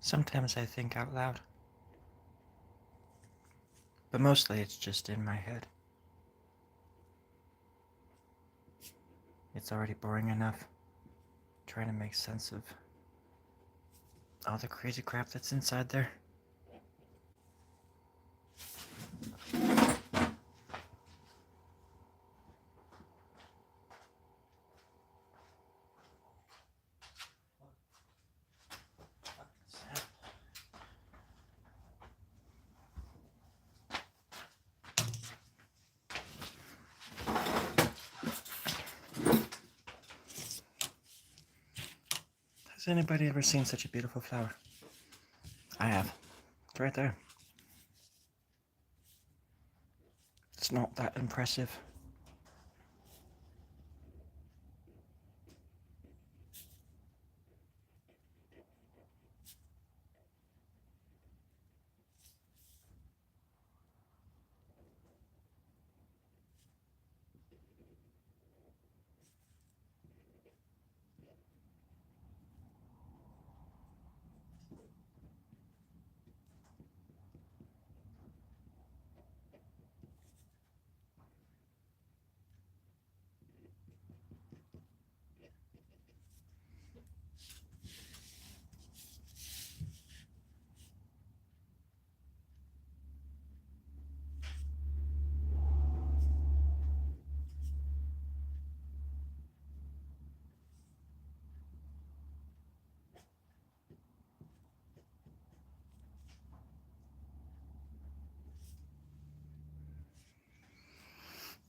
Sometimes I think out loud, but mostly it's just in my head. It's already boring enough trying to make sense of all the crazy crap that's inside there. Has anybody ever seen such a beautiful flower? I have. It's right there. It's not that impressive.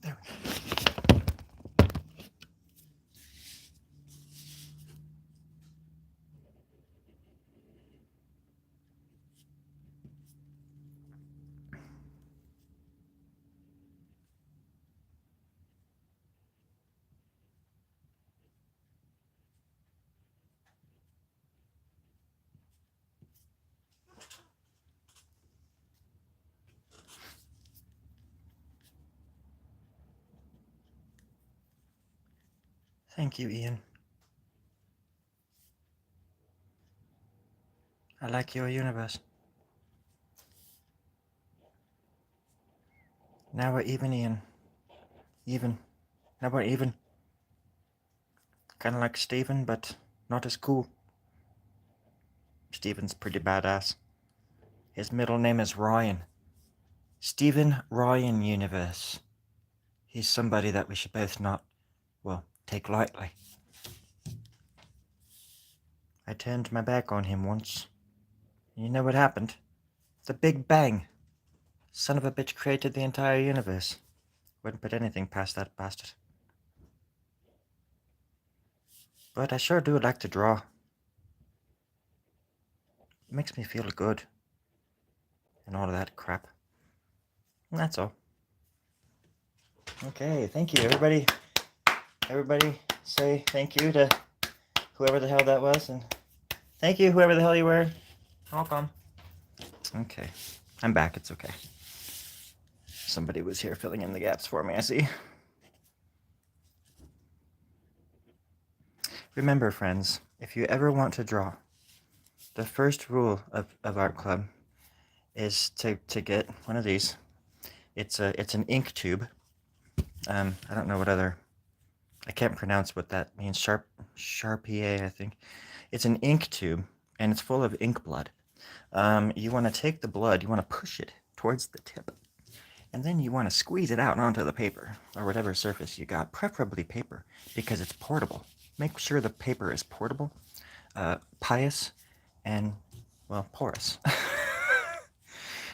There we go. Thank you, Ian. I like your universe. Now we're even, Ian. Even. Now we're even. Kinda like Steven, but not as cool. Steven's pretty badass. His middle name is Ryan. Stephen Ryan Universe. He's somebody that we should both not, well, take lightly. I turned my back on him once. You know what happened? The Big Bang. Son of a bitch created the entire universe. Wouldn't put anything past that bastard. But I sure do like to draw. It makes me feel good. And all of that crap. And that's all. Okay, thank you, everybody. Everybody say thank you to whoever the hell that was, and thank you, whoever the hell you were. Welcome. Okay, I'm back. It's okay. Somebody was here filling in the gaps for me, I see. Remember, friends, if you ever want to draw, the first rule of Art Club is to get one of these. It's an ink tube. I don't know what other... I can't pronounce what that means. Sharpie, I think. It's an ink tube, and it's full of ink blood. You want to take the blood, you want to push it towards the tip, and then you want to squeeze it out onto the paper, or whatever surface you got, preferably paper, because it's portable. Make sure the paper is portable, pious, and, well, porous.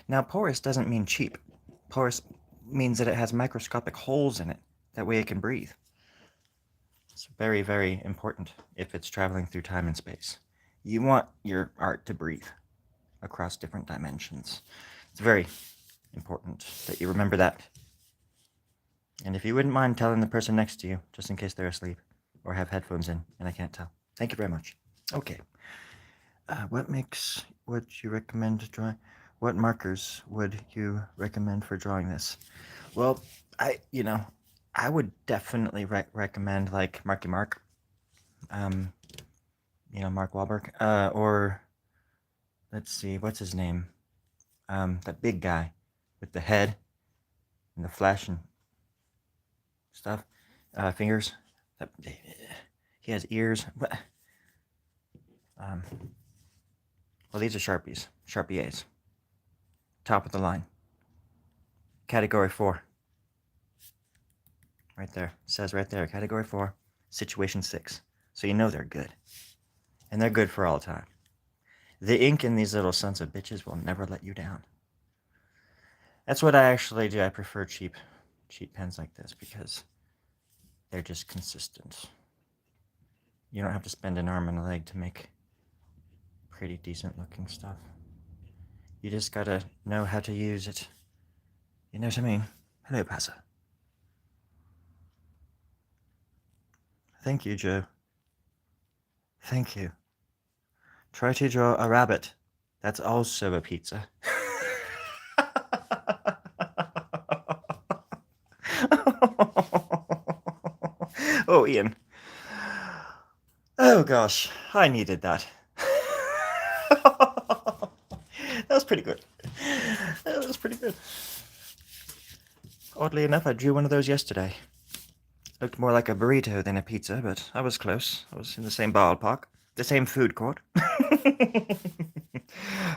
Now, porous doesn't mean cheap. Porous means that it has microscopic holes in it. That way it can breathe. It's very, very important if it's traveling through time and space. You want your art to breathe across different dimensions. It's very important that you remember that. And if you wouldn't mind telling the person next to you, just in case they're asleep or have headphones in and I can't tell. Thank you very much. Okay. What makes would you recommend drawing? What markers would you recommend for drawing this? Well, I would definitely recommend like Marky Mark. Mark Wahlberg, or let's see, what's his name? That big guy with the head and the flesh and stuff. Fingers. He has ears. Well, these are Sharpies. Sharpie A's. Top of the line. Category 4. Right there. It says right there, Category 4, Situation 6. So you know they're good. And they're good for all time. The ink in these little sons of bitches will never let you down. That's what I actually do. I prefer cheap pens like this because they're just consistent. You don't have to spend an arm and a leg to make pretty decent looking stuff. You just gotta know how to use it. You know what I mean? Hello, Passa. Thank you, Joe. Thank you. Try to draw a rabbit. That's also a pizza. Oh, Ian. Oh, gosh. I needed that. That was pretty good. That was pretty good. Oddly enough, I drew one of those yesterday. Looked more like a burrito than a pizza, but I was close. I was in the same ballpark. The same food court.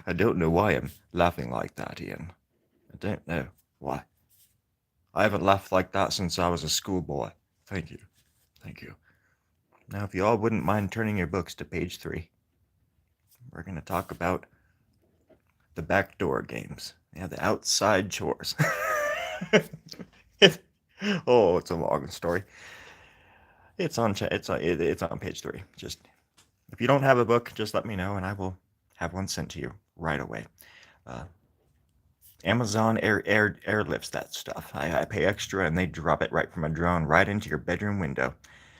I don't know why I'm laughing like that, Ian. I don't know why. I haven't laughed like that since I was a schoolboy. Thank you. Thank you. Now, if you all wouldn't mind turning your books to page 3, we're going to talk about the backdoor games. Yeah, the outside chores. Oh, it's a long story. It's on page 3. Just if you don't have a book, just let me know and I will have one sent to you right away. Amazon airlifts that stuff. I pay extra and they drop it right from a drone right into your bedroom window.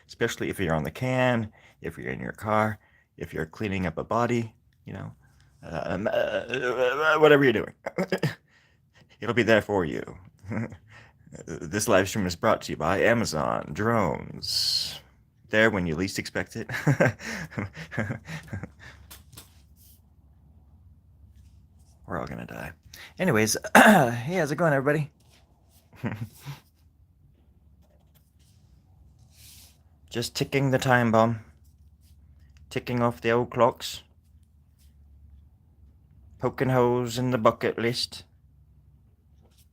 Especially if you're on the can, if you're in your car, if you're cleaning up a body, you know, whatever you're doing. It'll be there for you. This live stream is brought to you by Amazon drones. There when you least expect it. We're all gonna die. Anyways, hey, how's it going, everybody? Just ticking the time bomb. Ticking off the old clocks. Poking holes in the bucket list.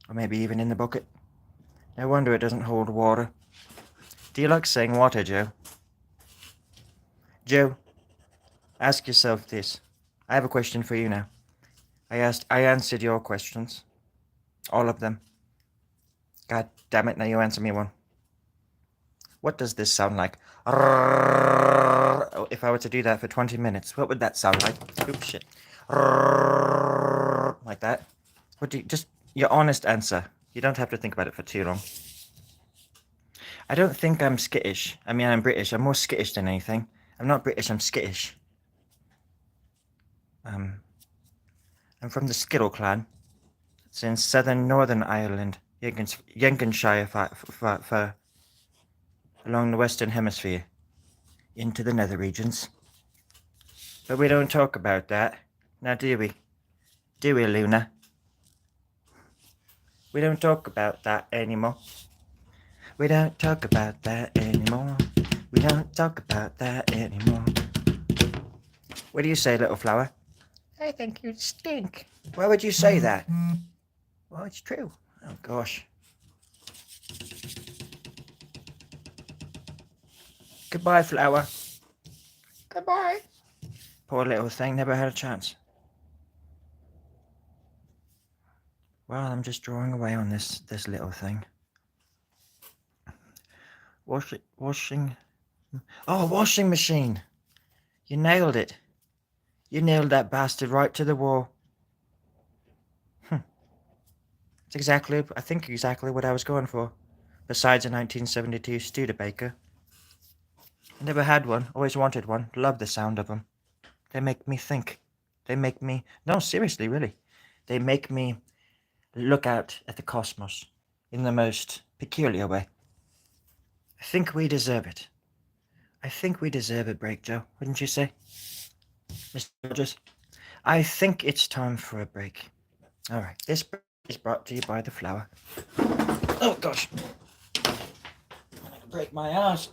Or maybe even in the bucket. No wonder it doesn't hold water. Do you like saying water, Joe? Joe, ask yourself this. I have a question for you now. I answered your questions. All of them. God damn it, now you answer me one. What does this sound like? If I were to do that for 20 minutes, what would that sound like? Oops, shit. Like that. What do you, just your honest answer. You don't have to think about it for too long. I don't think I'm skittish. I mean, I'm British. I'm more skittish than anything. I'm not British, I'm skittish. I'm from the Skittle clan. It's in southern Northern Ireland, Lincolnshire, along the Western Hemisphere, into the nether regions. But we don't talk about that, now do we? Do we, Luna? We don't talk about that anymore. We don't talk about that anymore. We don't talk about that anymore. What do you say, little flower? I think you stink. Why would you say that? Well, it's true. Oh, gosh. Goodbye, flower. Goodbye. Poor little thing, never had a chance. Well, I'm just drawing away on this little thing. Washing. Oh, washing machine. You nailed it. You nailed that bastard right to the wall. It's exactly, I think exactly what I was going for. Besides a 1972 Studebaker. I never had one, always wanted one. Love the sound of them. They make me think. They make me, no, seriously, really. They make me look out at the cosmos in the most peculiar way. I think we deserve it. I think we deserve a break, Joe, wouldn't you say? Mr. Rogers? I think it's time for a break. All right, this break is brought to you by the flower. Oh gosh, I'm gonna break my ass.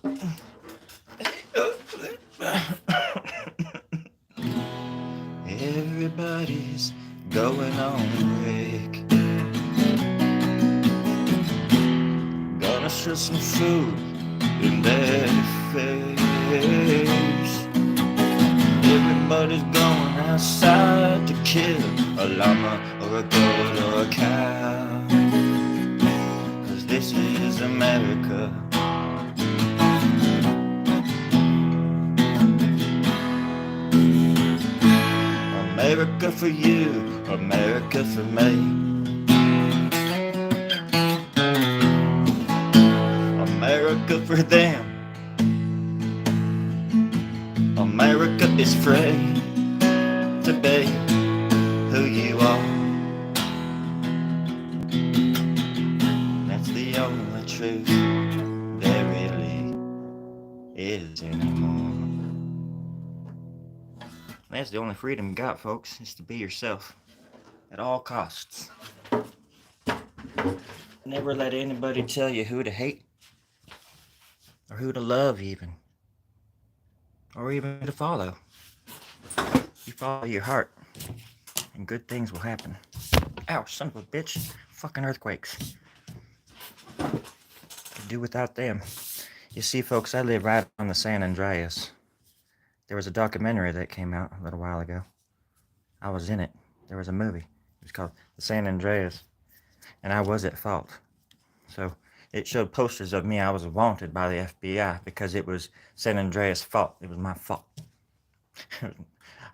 Everybody's going on break. Gonna shove some food in their face. Everybody's going outside to kill a llama or a goat or a cow. 'Cause this is America. America for you, America for me. America for them. America is free to be who you are. That's the only truth there really is anymore. That's the only freedom you got, folks, is to be yourself at all costs. Never let anybody tell you who to hate, or who to love even, or even to follow. You follow your heart, and good things will happen. Ow, son of a bitch. Fucking earthquakes. Could do without them. You see, folks, I live right on the San Andreas. There was a documentary that came out a little while ago. I was in it. There was a movie. It was called The San Andreas, and I was at fault. So it showed posters of me. I was wanted by the FBI because it was San Andreas' fault. It was my fault.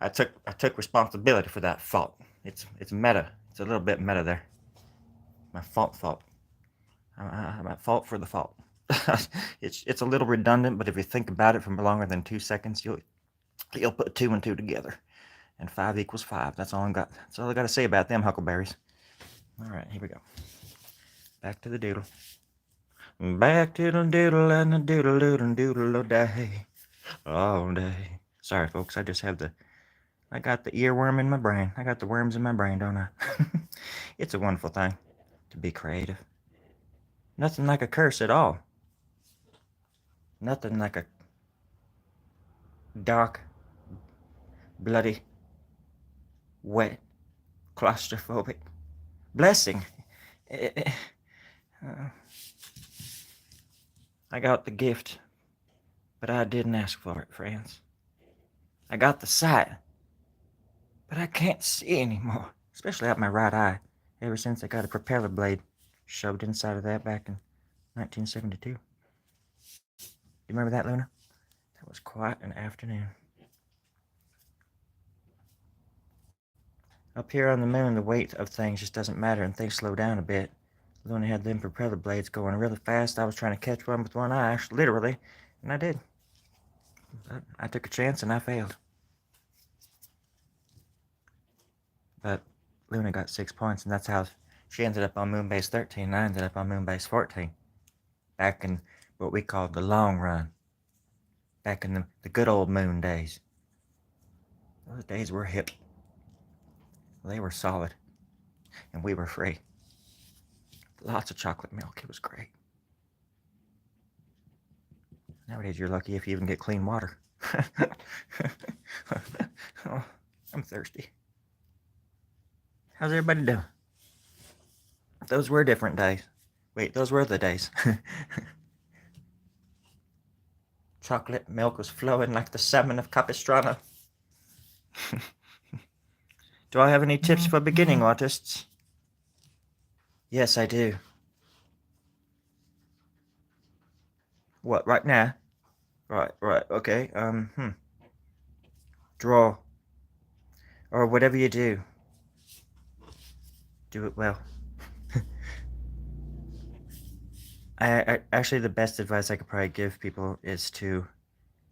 I took responsibility for that fault. It's meta. It's a little bit meta there. My fault. I'm at fault for the fault. It's a little redundant, but if you think about it for longer than 2 seconds, you'll put 2 and 2 together, and 5 equals 5. That's all I got. That's all I got to say about them huckleberries. All right, here we go. Back to the doodle. Back to the doodle and the doodle doodle doodle all day, all day. Sorry, folks. I got the earworm in my brain. I got the worms in my brain, don't I? It's a wonderful thing to be creative. Nothing like a curse at all. Nothing like a dark, bloody, wet, claustrophobic blessing. I got the gift, but I didn't ask for it, friends. I got the sight, but I can't see anymore, especially out my right eye, ever since I got a propeller blade shoved inside of that back in 1972. You remember that, Luna? That was quite an afternoon. Up here on the moon, the weight of things just doesn't matter, and things slow down a bit. Luna had them propeller blades going really fast. I was trying to catch one with one eye, literally, and I did. But I took a chance and I failed. But Luna got 6 points, and that's how she ended up on Moonbase 13, and I ended up on Moonbase 14. Back in what we called the long run. Back in the good old moon days. Those days were hip. They were solid. And we were free. Lots of chocolate milk. It was great. Nowadays, you're lucky if you even get clean water. Oh, I'm thirsty. How's everybody doing? Those were different days. Wait, those were the days. Chocolate milk was flowing like the salmon of Capistrano. Do I have any tips for beginning artists? Yes, I do. What, right now? Right, okay. Draw. Or whatever you do. Do it well. I actually, the best advice I could probably give people is to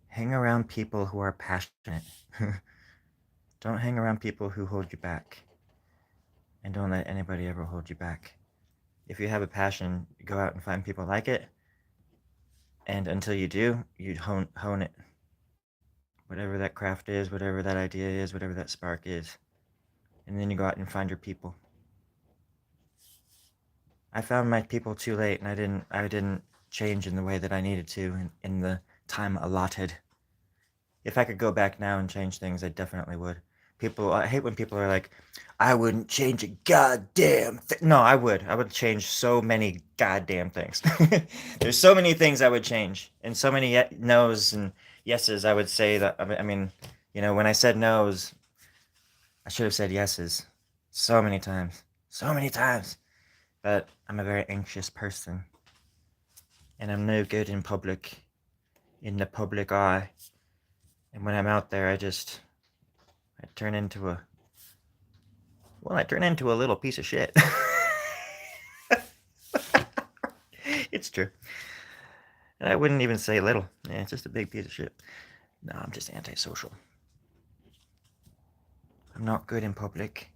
hang around people who are passionate. Don't hang around people who hold you back. And don't let anybody ever hold you back. If you have a passion, go out and find people like it. And until you do, you hone it. Whatever that craft is, whatever that idea is, whatever that spark is. and then you go out and find your people. I found my people too late, and I didn't change in the way that I needed to in the time allotted. If I could go back now and change things, I definitely would. I hate when people are like, I wouldn't change a goddamn thing. No, I would. I would change so many goddamn things. There's so many things I would change, and so many no's and yeses. I would say that. I mean, when I said no's, I should have said yeses. So many times. So many times. But I'm a very anxious person, and I'm no good in public, in the public eye. And when I'm out there, I turn into a little piece of shit. It's true. And I wouldn't even say little. Yeah, it's just a big piece of shit. No, I'm just antisocial. I'm not good in public.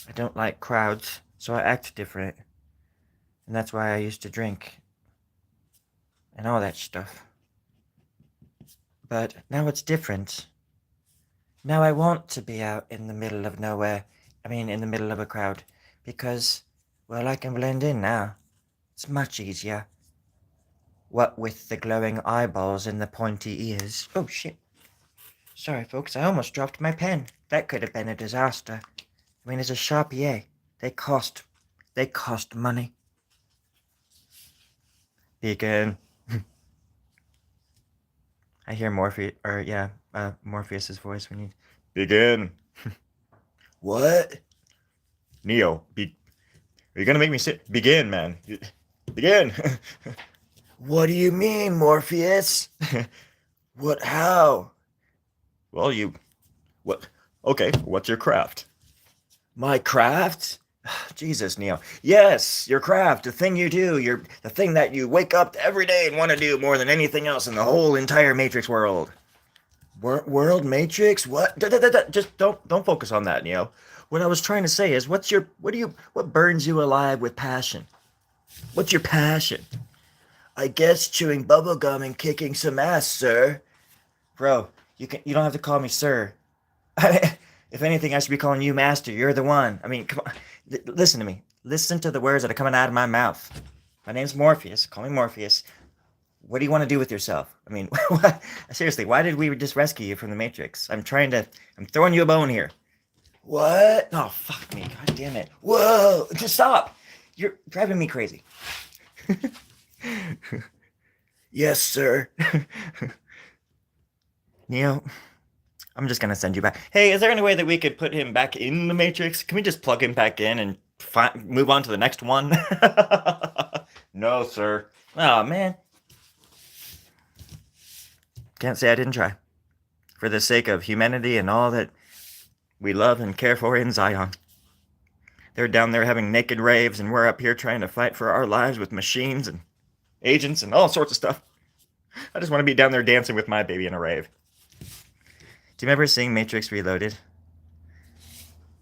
I don't like crowds, so I act different. And that's why I used to drink and all that stuff. But now it's different. Now I want to be out in the middle of nowhere. In the middle of a crowd. Because, well, I can blend in now. It's much easier. What with the glowing eyeballs and the pointy ears. Oh, shit. Sorry, folks, I almost dropped my pen. That could have been a disaster. It's a Sharpie. They cost money. Begin. I hear Morpheus's voice when you begin. What? Neo, are you gonna make me sit? Begin, man. Begin. What do you mean, Morpheus? What? How? Well, what? Okay, what's your craft? My craft? Jesus, Neo. Yes, your craft, the thing you do, the thing that you wake up every day and want to do more than anything else in the whole entire Matrix world. World Matrix? What? Just don't focus on that, Neo. What I was trying to say is, what burns you alive with passion? What's your passion? I guess chewing bubblegum and kicking some ass, sir. Bro, you don't have to call me sir. If anything, I should be calling you master. You're the one. Come on. Listen to me. Listen to the words that are coming out of my mouth. My name's Morpheus. Call me Morpheus. What do you want to do with yourself? Seriously, why did we just rescue you from the Matrix? I'm throwing you a bone here. What? Oh, fuck me. God damn it. Whoa. Just stop. You're driving me crazy. Yes, sir. Neo, I'm just gonna send you back. Hey, is there any way that we could put him back in the Matrix? Can we just plug him back in and move on to the next one? No, sir. Oh, man. Can't say I didn't try. For the sake of humanity and all that we love and care for in Zion. They're down there having naked raves, and we're up here trying to fight for our lives with machines and agents and all sorts of stuff. I just want to be down there dancing with my baby in a rave. Do you remember seeing Matrix Reloaded?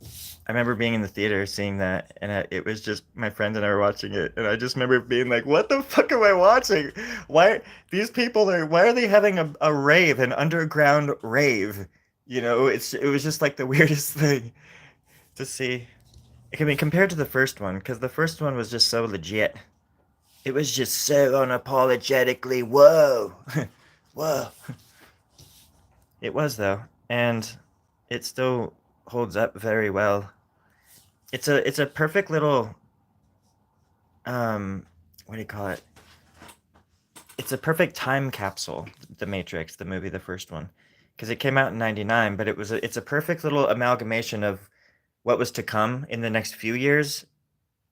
I remember being in the theater seeing that, and it was just my friend and I were watching it, and I just remember being like, what the fuck am I watching? Why are they having a rave, an underground rave? It was just like the weirdest thing to see. Compared to the first one, because the first one was just so legit. It was just so unapologetically, whoa. Whoa. It was, though, and it still holds up very well. It's a perfect little, what do you call it? It's a perfect time capsule, The Matrix, the movie, the first one, because it came out in '99, but it's a perfect little amalgamation of what was to come in the next few years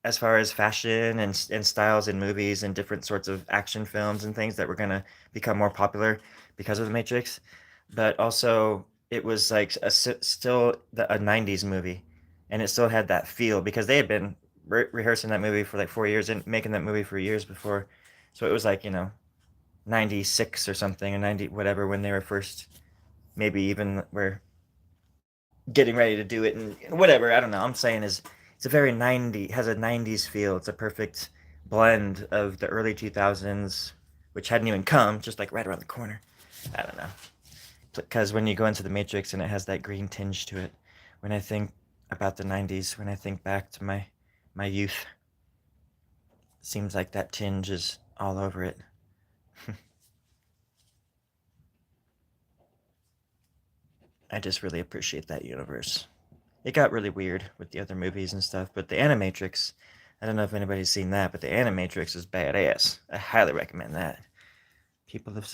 as far as fashion and styles in movies and different sorts of action films and things that were going to become more popular because of The Matrix. But also, it was like still a '90s movie, and it still had that feel because they had been rehearsing that movie for like 4 years and making that movie for years before. So it was like, 96 or something, or 90, whatever, when they were first, maybe even were getting ready to do it, and whatever. I don't know. I'm saying it's a very has a '90s feel. It's a perfect blend of the early 2000s, which hadn't even come, just like right around the corner. I don't know. Because when you go into the Matrix and it has that green tinge to it, when I think about the 90s when I think back to my youth. Seems like that tinge is all over it. I just really appreciate that universe. It got really weird with the other movies and stuff, but the Animatrix, I don't know if anybody's seen that, but the Animatrix is badass. I highly recommend that. People of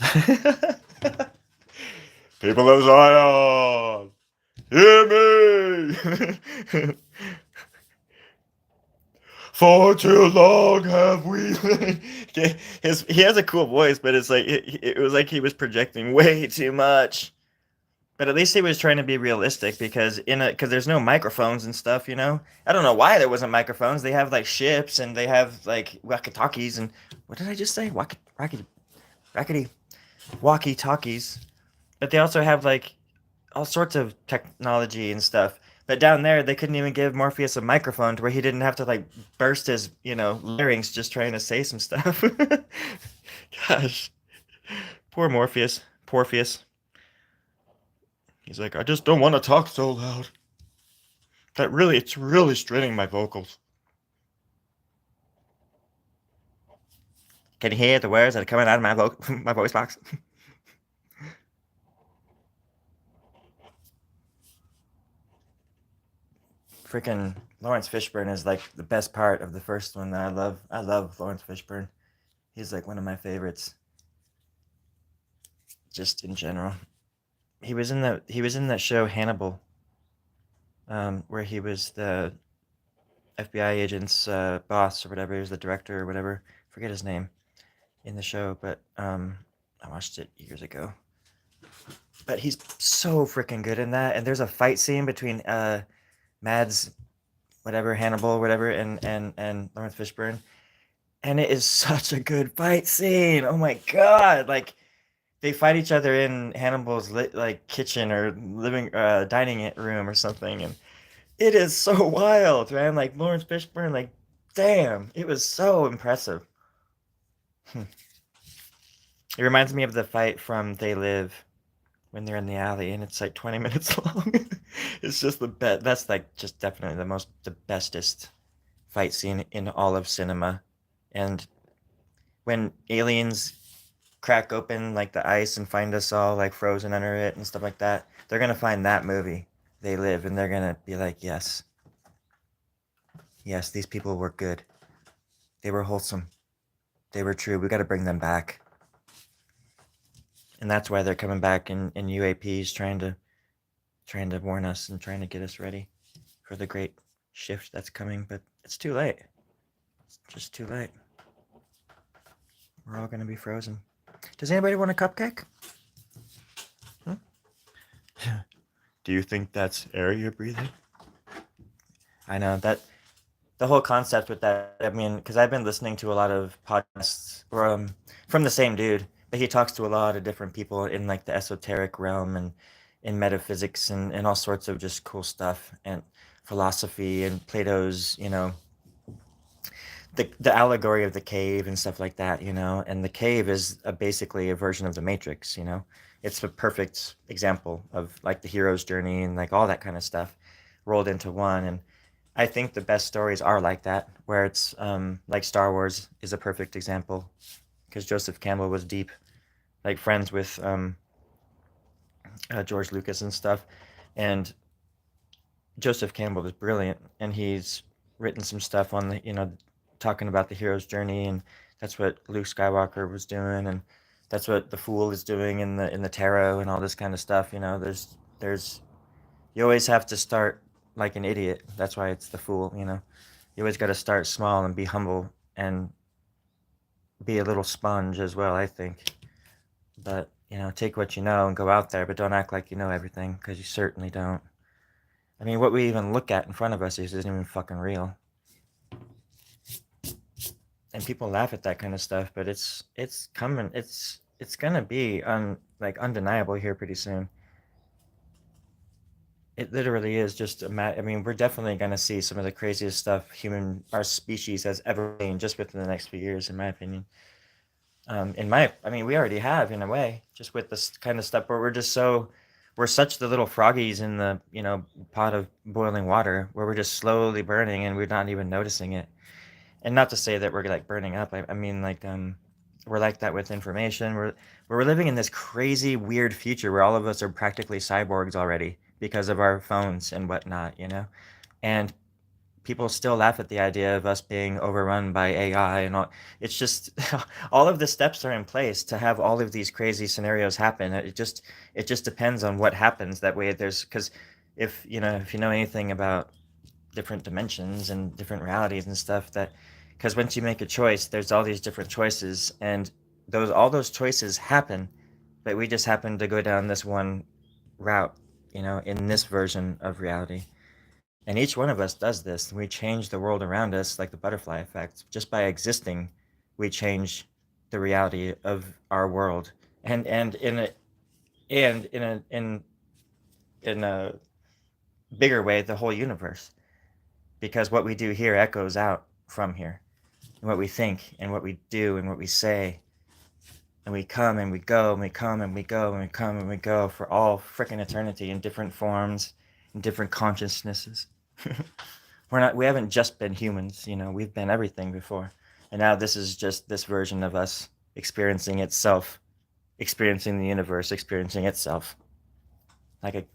People of Zion, hear me! For too long have we been. He has a cool voice, but it's like it was like he was projecting way too much. But at least he was trying to be realistic because there's no microphones and stuff, you know. I don't know why there wasn't microphones. They have like ships and they have like walkie-talkies and what did I just say? Rackety walkie-talkies. But they also have like all sorts of technology and stuff. But down there, they couldn't even give Morpheus a microphone to where he didn't have to like burst his, larynx just trying to say some stuff. Gosh, poor Morpheus. Porpheus. He's like, I just don't want to talk so loud. It's really straining my vocals. Can you hear the words that are coming out of my voice box? Freaking Lawrence Fishburne is like the best part of the first one that I love. I love Lawrence Fishburne. He's like one of my favorites, just in general. He was in that show Hannibal, where he was the FBI agent's boss or whatever. He was the director or whatever. Forget his name in the show, but I watched it years ago. But he's so freaking good in that. And there's a fight scene between Mads, whatever, Hannibal, whatever, and Lawrence Fishburne, and it is such a good fight scene. Oh my god! Like they fight each other in Hannibal's like kitchen or living dining room or something, and it is so wild, man. Like Lawrence Fishburne, like damn, it was so impressive. It reminds me of the fight from They Live when they're in the alley and it's like 20 minutes long. It's just the best. That's like just definitely the bestest fight scene in all of cinema. And when aliens crack open like the ice and find us all like frozen under it and stuff like that, they're gonna find that movie, They Live, and they're gonna be like, yes, yes, these people were good. They were wholesome. They were true. We got to bring them back. And that's why they're coming back in UAPs, trying to warn us and trying to get us ready for the great shift that's coming. But it's too late. It's just too late. We're all gonna be frozen. Does anybody want a cupcake? Hmm? Do you think that's air you're breathing? I know that the whole concept with that. I mean, because I've been listening to a lot of podcasts from the same dude, but he talks to a lot of different people in like the esoteric realm and in metaphysics and all sorts of just cool stuff and philosophy and Plato's, the allegory of the cave and stuff like that, and the cave is basically a version of the Matrix. It's a perfect example of like the hero's journey and like all that kind of stuff rolled into one. And I think the best stories are like that, where it's like Star Wars is a perfect example because Joseph Campbell was deep, like friends with George Lucas and stuff, and Joseph Campbell is brilliant, and he's written some stuff on talking about the hero's journey, and that's what Luke Skywalker was doing, and that's what the Fool is doing in the tarot and all this kind of stuff. There's you always have to start like an idiot. That's why it's the Fool. You always got to start small and be humble and be a little sponge as well, I think. But take what you know and go out there, but don't act like you know everything because you certainly don't. I mean, what we even look at in front of us isn't even fucking real. And people laugh at that kind of stuff, but it's coming. It's gonna be undeniable here pretty soon. It literally is just I mean, we're definitely gonna see some of the craziest stuff our species has ever seen just within the next few years, in my opinion. I mean, we already have in a way, just with this kind of stuff where we're just so we're such the little froggies in the, pot of boiling water where we're just slowly burning and we're not even noticing it. And not to say that we're like burning up. I mean, like, we're like that with information. We're living in this crazy, weird future where all of us are practically cyborgs already because of our phones and whatnot, And people still laugh at the idea of us being overrun by AI and all. It's just all of the steps are in place to have all of these crazy scenarios happen. It just depends on what happens. That way, because if you know anything about different dimensions and different realities and stuff, that because once you make a choice, there's all these different choices, and all those choices happen, but we just happen to go down this one route, in this version of reality. And each one of us does this. We change the world around us like the butterfly effect. Just by existing, we change the reality of our world. And in a bigger way, the whole universe. Because what we do here echoes out from here. And what we think and what we do and what we say. And we come and we go and we come and we go and we come and we go for all frickin' eternity in different forms, in different consciousnesses. We haven't just been humans, we've been everything before. And now this is just this version of us experiencing itself, experiencing the universe, experiencing itself. Like a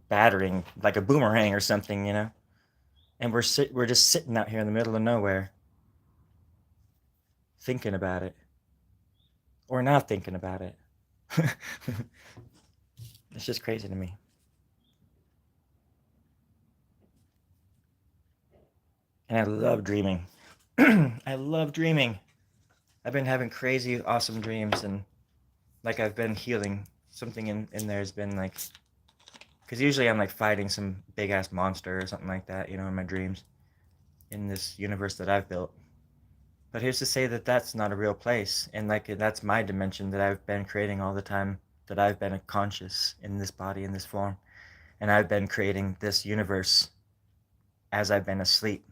battering, like a boomerang or something. And we're just sitting out here in the middle of nowhere, thinking about it. Or not thinking about it. It's just crazy to me. And I love dreaming. I love dreaming. I've been having crazy, awesome dreams, and like I've been healing. Something in there has been like, because usually I'm like fighting some big ass monster or something like that, in my dreams, in this universe that I've built. But who's to say that that's not a real place? And like that's my dimension that I've been creating all the time, that I've been conscious in this body, in this form. And I've been creating this universe as I've been asleep.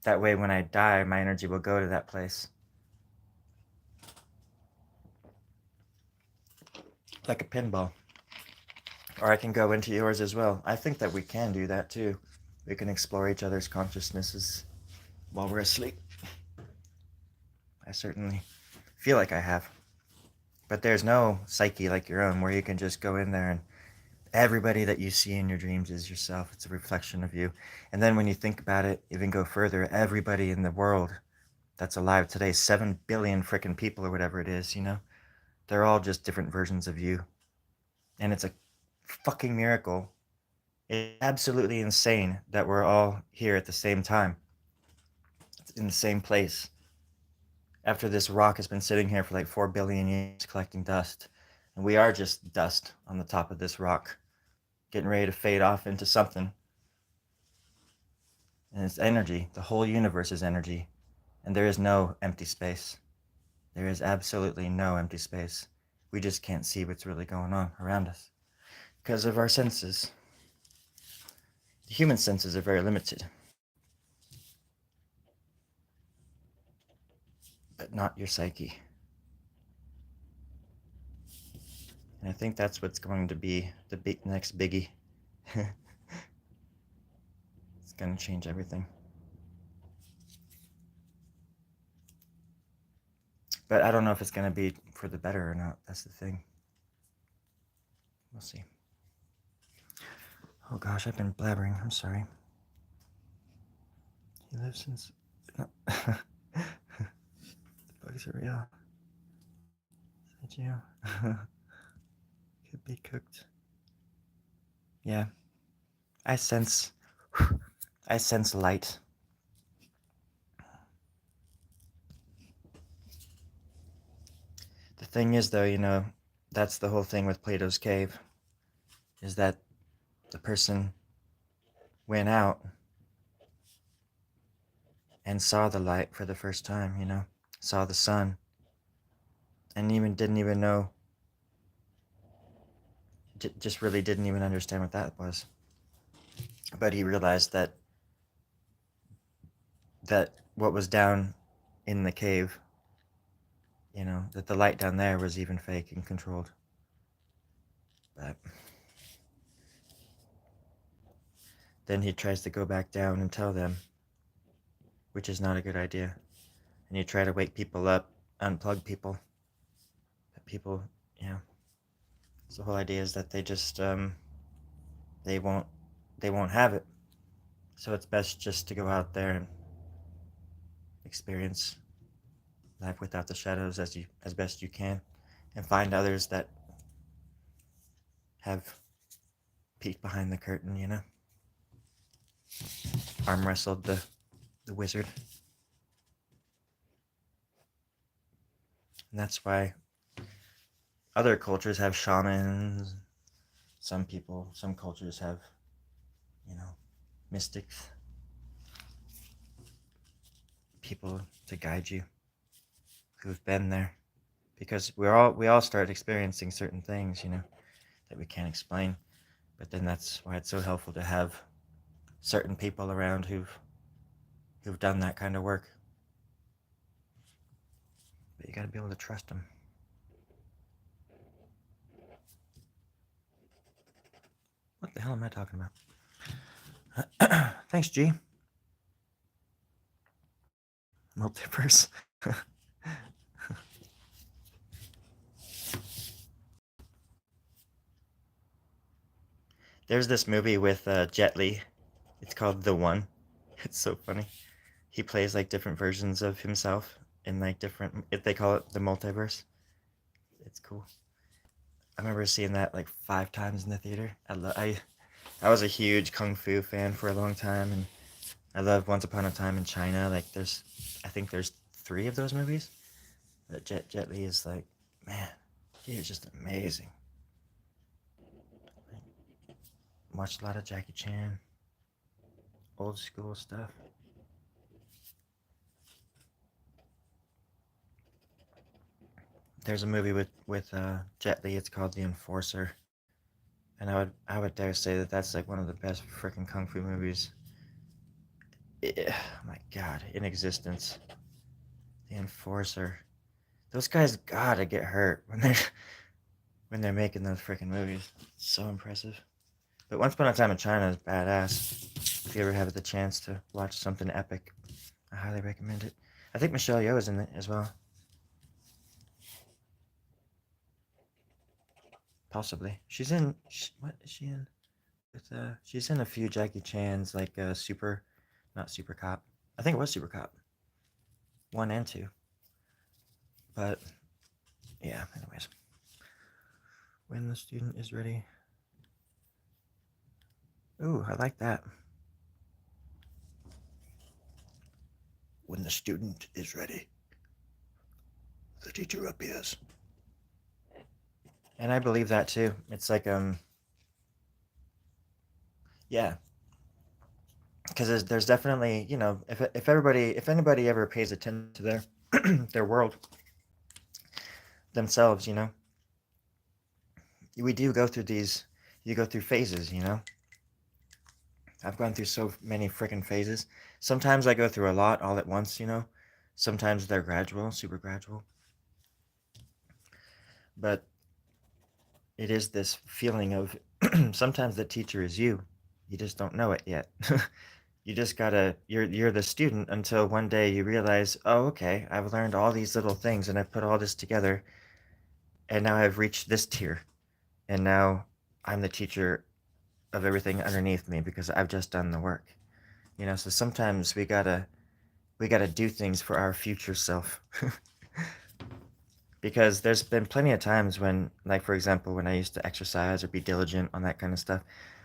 That way, when I die, my energy will go to that place. Like a pinball. Or I can go into yours as well. I think that we can do that too. We can explore each other's consciousnesses while we're asleep. I certainly feel like I have. But there's no psyche like your own where you can just go in there and everybody that you see in your dreams is yourself. It's a reflection of you. And then when you think about it, even go further, everybody in the world that's alive today, 7 billion freaking people or whatever it is, they're all just different versions of you. And it's a fucking miracle. It's absolutely insane that we're all here at the same time, in the same place. After this rock has been sitting here for like 4 billion years collecting dust. And we are just dust on the top of this rock, getting ready to fade off into something. And it's energy. The whole universe is energy. And there is no empty space. There is absolutely no empty space. We just can't see what's really going on around us because of our senses. The human senses are very limited, but not your psyche. And I think that's what's going to be the next biggie. It's going to change everything. But I don't know if it's going to be for the better or not. That's the thing. We'll see. Oh gosh, I've been blabbering. I'm sorry. He lives since... No. The bugs are real. Is that you? Could be cooked. Yeah. I sense light. The thing is, though, that's the whole thing with Plato's cave, is that the person went out and saw the light for the first time, saw the sun, and didn't even know, just really didn't even understand what that was. But he realized that what was down in the cave, that the light down there was even fake and controlled. But then he tries to go back down and tell them, which is not a good idea. And you try to wake people up, unplug people. But people, you know, so the whole idea is that they just they won't have it. So it's best just to go out there and experience life without the shadows as best you can, and find others that have peeked behind the curtain. You know, arm wrestled the wizard, and that's why other cultures have shamans. Some cultures have, you know, mystics, people to guide you who've been there, because we all start experiencing certain things, you know, that we can't explain. But then that's why it's so helpful to have certain people around who've done that kind of work. But you got to be able to trust them. What the hell am I talking about? Thanks, G. Multiverse. There's this movie with Jet Li. It's called The One. It's so funny. He plays like different versions of himself in like different. If they call it the multiverse, it's cool. I remember seeing that like 5 times in the theater. I was a huge kung fu fan for a long time, and I love Once Upon a Time in China. Like I think there's 3 of those movies. But Jet Li is like, man, he is just amazing. Watched a lot of Jackie Chan, old school stuff. There's a movie with Jet Li. It's called The Enforcer, and I would dare say that that's like one of the best freaking kung fu movies. My God, in existence. The Enforcer. Those guys gotta get hurt when they're making those freaking movies. It's so impressive. But Once Upon a Time in China is badass. If you ever have the chance to watch something epic, I highly recommend it. I think Michelle Yeoh is in it as well. Possibly. What is she in? She's in a few Jackie Chan's, like not Super Cop. I think it was Super Cop 1 and 2. But yeah, anyways. When the student is ready. Ooh, I like that. When the student is ready, the teacher appears. And I believe that too. It's like yeah, because there's definitely, you know, if anybody ever pays attention to their their world themselves, you know, we do go through these. You go through phases, you know. I've gone through so many freaking phases. Sometimes I go through a lot all at once, you know. Sometimes they're gradual, super gradual. But it is this feeling of sometimes the teacher is you. You just don't know it yet. You just gotta you're the student until one day you realize, oh, okay, I've learned all these little things and I've put all this together, and now I've reached this tier, and now I'm the teacher of everything underneath me because I've just done the work. You know, so sometimes we gotta do things for our future self. Because there's been plenty of times when, like, for example, when I used to exercise or be diligent on that kind of stuff,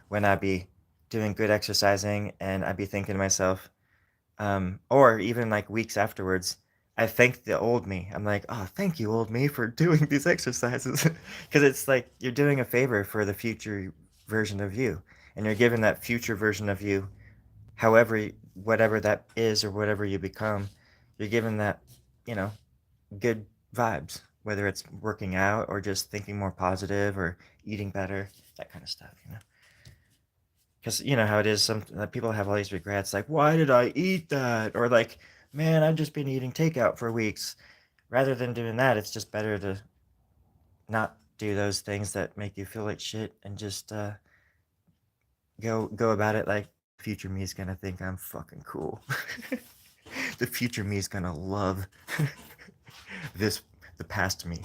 when I'd be doing good exercising and I'd be thinking to myself, or even like weeks afterwards, I thank the old me. I'm like, oh, thank you, old me, for doing these exercises. Because it's like you're doing a favor for the future version of you. And you're giving that future version of you, however, whatever that is or whatever you become, you're giving that, you know, good vibes, whether it's working out or just thinking more positive or eating better, that kind of stuff, you know. Because you know how it is, some people have all these regrets, like, why did I eat that? Or like, man, I've just been eating takeout for weeks. Rather than doing that, it's just better to not do those things that make you feel like shit and just go about it like future me is gonna think I'm fucking cool. The future me is gonna love this, the past me.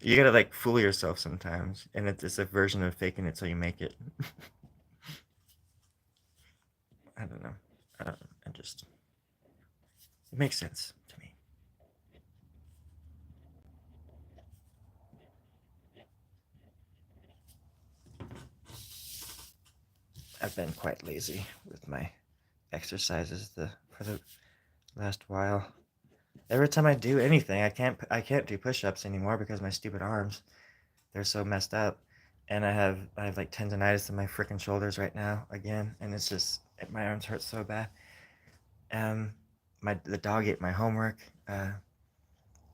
You gotta like fool yourself sometimes, and it's a version of faking it till you make it. I don't know. I just, it makes sense to me. I've been quite lazy with my exercises for the last while. Every time I do anything, I can't do push-ups anymore because my stupid arms, they're so messed up, and I have like tendonitis in my freaking shoulders right now again, and it's just my arms hurt so bad. Um, the dog ate my homework.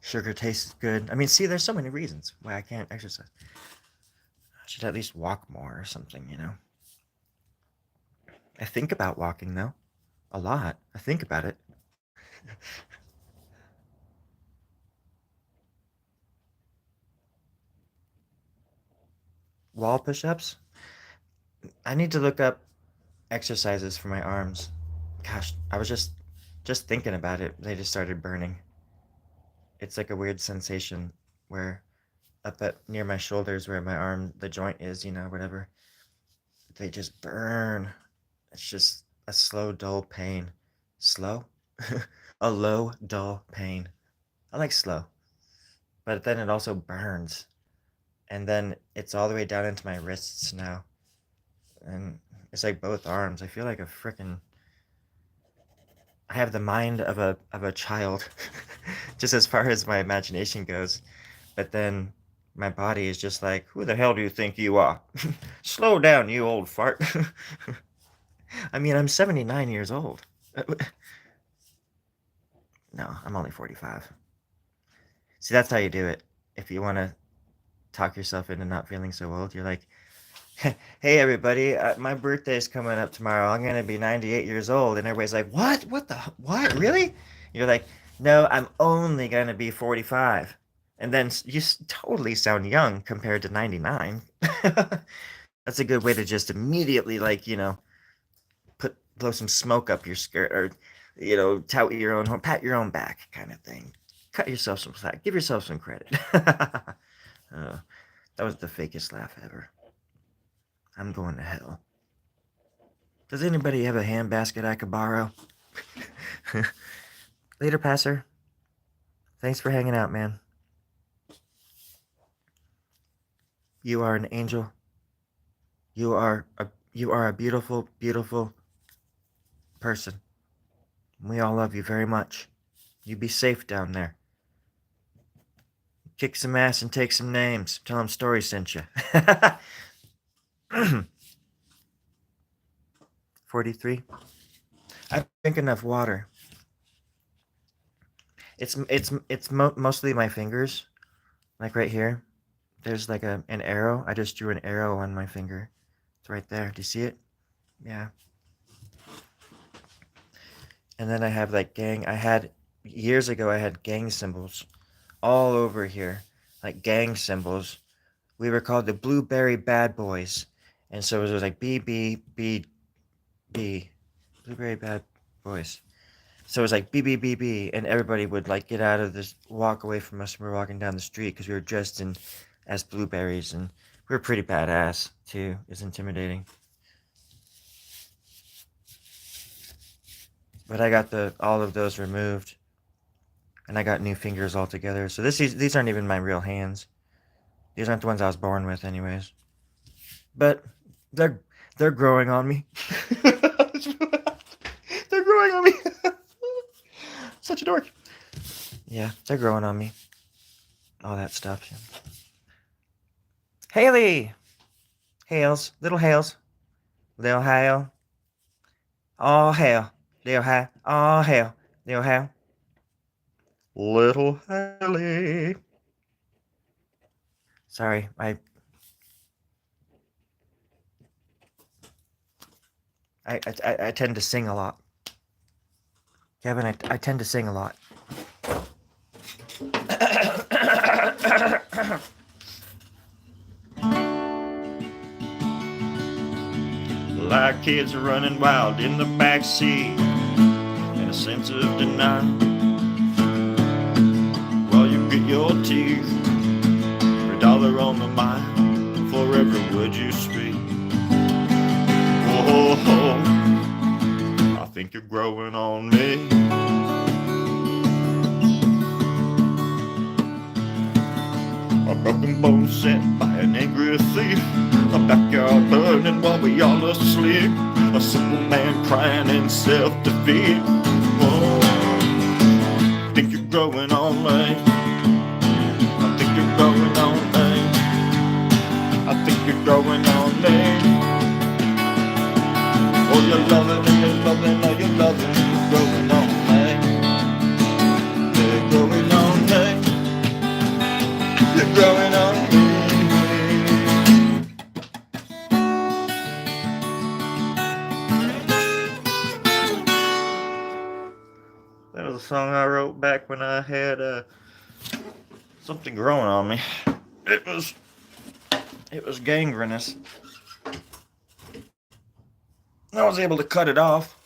Sugar tastes good. I mean, see, there's so many reasons why I can't exercise. I should at least walk more or something, you know. I think about walking though, a lot. I think about it. Wall push-ups. I need to look up exercises for my arms. Gosh, I was just thinking about it. They just started burning. It's like a weird sensation where up at near my shoulders where my arm the joint is, you know, whatever. They just burn. It's just a slow, dull pain. Slow? A low, dull pain. I like slow. But then it also burns. And then it's all the way down into my wrists now. And it's like both arms. I feel like a frickin' I have the mind of a child, just as far as my imagination goes. But then my body is just like, who the hell do you think you are? Slow down, you old fart. I mean, I'm 79 years old. No, I'm only 45. See, that's how you do it. If you want to talk yourself into not feeling so old, you're like, hey, everybody, my birthday's coming up tomorrow. I'm going to be 98 years old. And everybody's like, what? What? Really? You're like, no, I'm only going to be 45. And then you totally sound young compared to 99. That's a good way to just immediately, like, you know, blow some smoke up your skirt or, you know, tout your own home, pat your own back kind of thing. Cut yourself some slack. Give yourself some credit. That was the fakest laugh ever. I'm going to hell. Does anybody have a handbasket I could borrow? Later, Passer. Thanks for hanging out, man. You are an angel. You are a beautiful, beautiful person. We all love you very much. You be safe down there. Kick some ass and take some names. Tell them Story sent you. 43. I drink enough water. It's mostly my fingers, like right here. There's like an arrow. I just drew an arrow on my finger. It's right there. Do you see it? Yeah. And then I have like years ago I had gang symbols all over here, like gang symbols. We were called the Blueberry Bad Boys, and so it was like B, Blueberry Bad Boys. So it was like B, and everybody would like get out of this, walk away from us. We were walking down the street because we were dressed as blueberries, and we were pretty badass too. It was intimidating. But I got all of those removed, and I got new fingers altogether. So these aren't even my real hands. These aren't the ones I was born with, anyways. But they're growing on me. They're growing on me. Such a dork. Yeah, they're growing on me. All that stuff. Haley! Hales. Little Hales. Little Hale. Oh, Hale. Little Hale. Oh, Hale. Little Hale. Little Haley. Sorry, I tend to sing a lot. Kevin, I tend to sing a lot. like kids running wild in the backseat, and a sense of denial while you get your teeth. For $1 on the mile, for every word you speak. Whoa, I think you're growing on me. A broken bone sent by an angry thief, a backyard burning while we all asleep, a simple man crying in self-defeat. Whoa, I think you're growing on me. I think you're growing on me. I think you're growing on me. Oh, you're loving, oh, you're loving, oh, you're loving, you're growing on me. You're growing on me. You're growing on me. That was a song I wrote back when I had something growing on me. It was gangrenous. I was able to cut it off.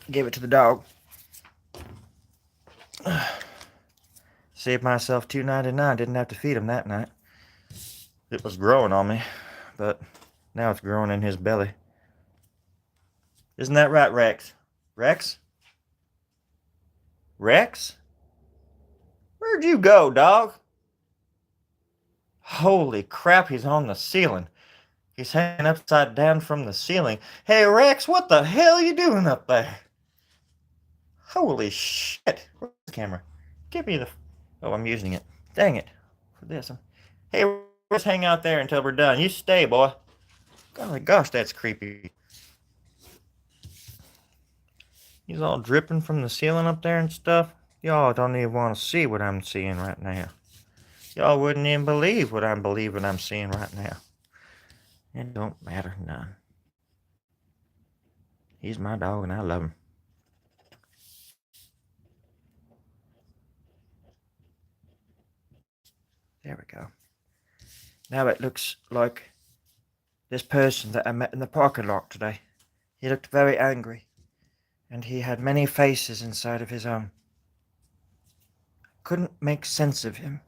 Gave it to the dog. Saved myself $2.99. Didn't have to feed him that night. It was growing on me, but now it's growing in his belly. Isn't that right, Rex? Rex? Rex? Where'd you go, dog? Holy crap, he's on the ceiling. He's hanging upside down from the ceiling. Hey, Rex, what the hell are you doing up there? Holy shit. Where's the camera? Give me the... Oh, I'm using it. Dang it. For this. Hey, let's hang out there until we're done. You stay, boy. Golly gosh, that's creepy. He's all dripping from the ceiling up there and stuff. Y'all don't even want to see what I'm seeing right now. Y'all wouldn't even believe what I'm seeing right now. It don't matter none. He's my dog and I love him. There we go. Now it looks like this person that I met in the parking lot today. He looked very angry, and he had many faces inside of his own. Couldn't make sense of him.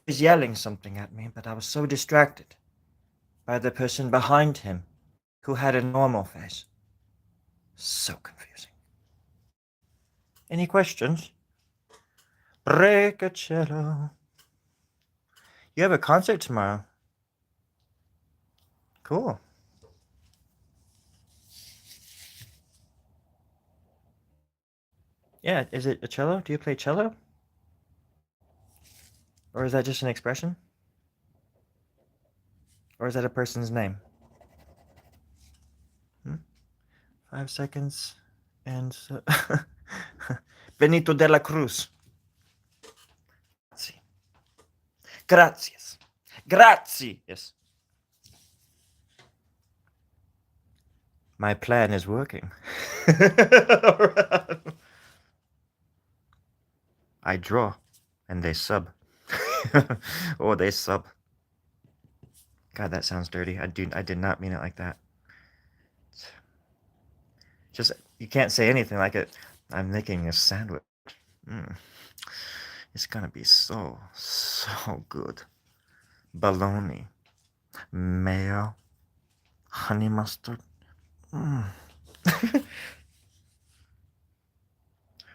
He was yelling something at me, but I was so distracted by the person behind him who had a normal face. So confusing. Any questions? Break-a-cello. You have a concert tomorrow. Cool. Yeah, is it a cello? Do you play cello? Or is that just an expression? Or is that a person's name? 5 seconds. And so... Benito de la Cruz. Gracias. Gracias. My plan is working. I draw, and they sub. Or they sub. God, that sounds dirty. I did not mean it like that. Just, you can't say anything like it. I'm making a sandwich. It's gonna be so good. Bologna, mayo, honey mustard. We're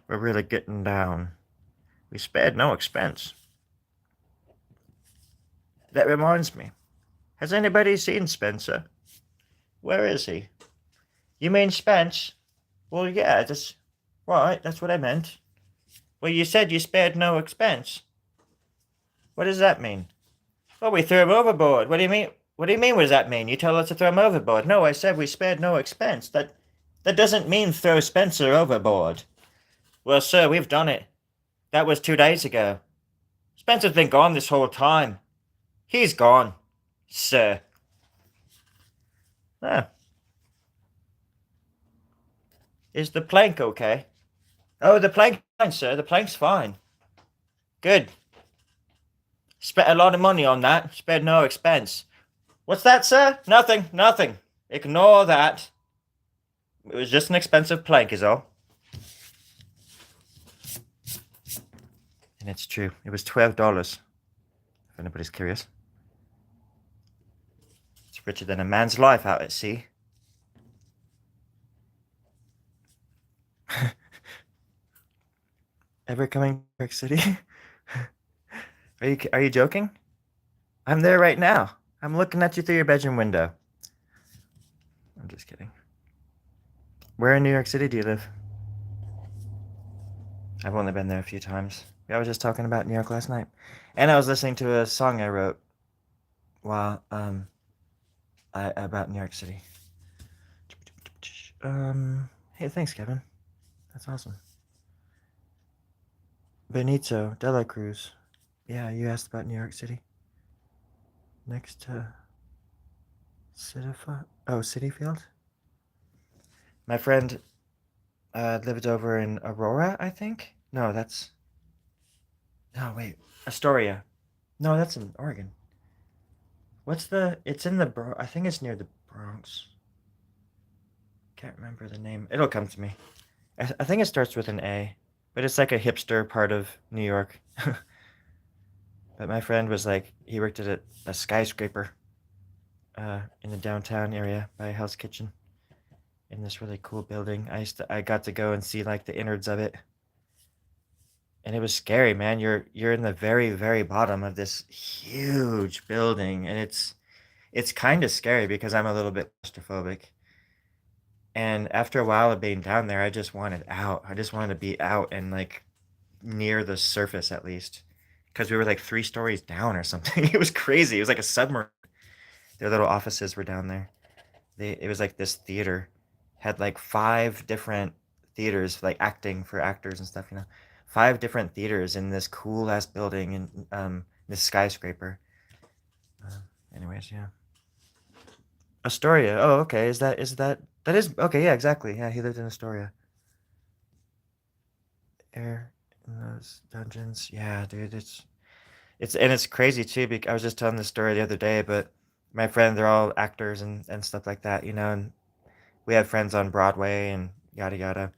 really getting down. We spared no expense. That reminds me. Has anybody seen Spencer? Where is he? You mean Spence? Well, yeah, that's right. That's what I meant. Well, you said you spared no expense. What does that mean? Well, we threw him overboard. What do you mean? What do you mean, what does that mean? You tell us to throw him overboard. No, I said we spared no expense. That doesn't mean throw Spencer overboard. Well, sir, we've done it. That was 2 days ago. Spencer's been gone this whole time. He's gone, sir. Ah. Is the plank okay? Oh, the plank's fine, sir. The plank's fine. Good. Spent a lot of money on that. Spared no expense. What's that, sir? Nothing, nothing. Ignore that. It was just an expensive plank, is all. And it's true. It was $12, if anybody's curious. It's richer than a man's life out at sea. Ever coming to New York City? Are you joking? I'm there right now. I'm looking at you through your bedroom window. I'm just kidding. Where in New York City do you live? I've only been there a few times. I was just talking about New York last night. And I was listening to a song I wrote while about New York City. Hey, thanks, Kevin. That's awesome. Benito de la Cruz. Yeah, you asked about New York City. Next to Citi Field? My friend lived over in Aurora, I think. No, that's. No, wait. Astoria. No, that's in Oregon. What's the? It's in the. I think it's near the Bronx. Can't remember the name. It'll come to me. I think it starts with an A, but it's like a hipster part of New York. But my friend was like, he worked at a skyscraper in the downtown area by Hell's Kitchen in this really cool building. I got to go and see like the innards of it. And it was scary, man. You're in the very, very bottom of this huge building, and it's kind of scary because I'm a little bit claustrophobic. And after a while of being down there, I just wanted out. I just wanted to be out and like near the surface at least, because we were like 3 stories down or something. It was crazy. It was like a submarine. Their little offices were down there. It was like this theater had like 5 different theaters, like acting for actors and stuff. 5 different theaters in this cool ass building in this skyscraper. Uh, Anyways, yeah. Astoria. Oh, okay. That is okay? Yeah, exactly. Yeah, he lived in Astoria. Air in those dungeons. Yeah, dude. It's crazy too. Because I was just telling this story the other day, but my friend, they're all actors and stuff like that. And we have friends on Broadway and yada yada.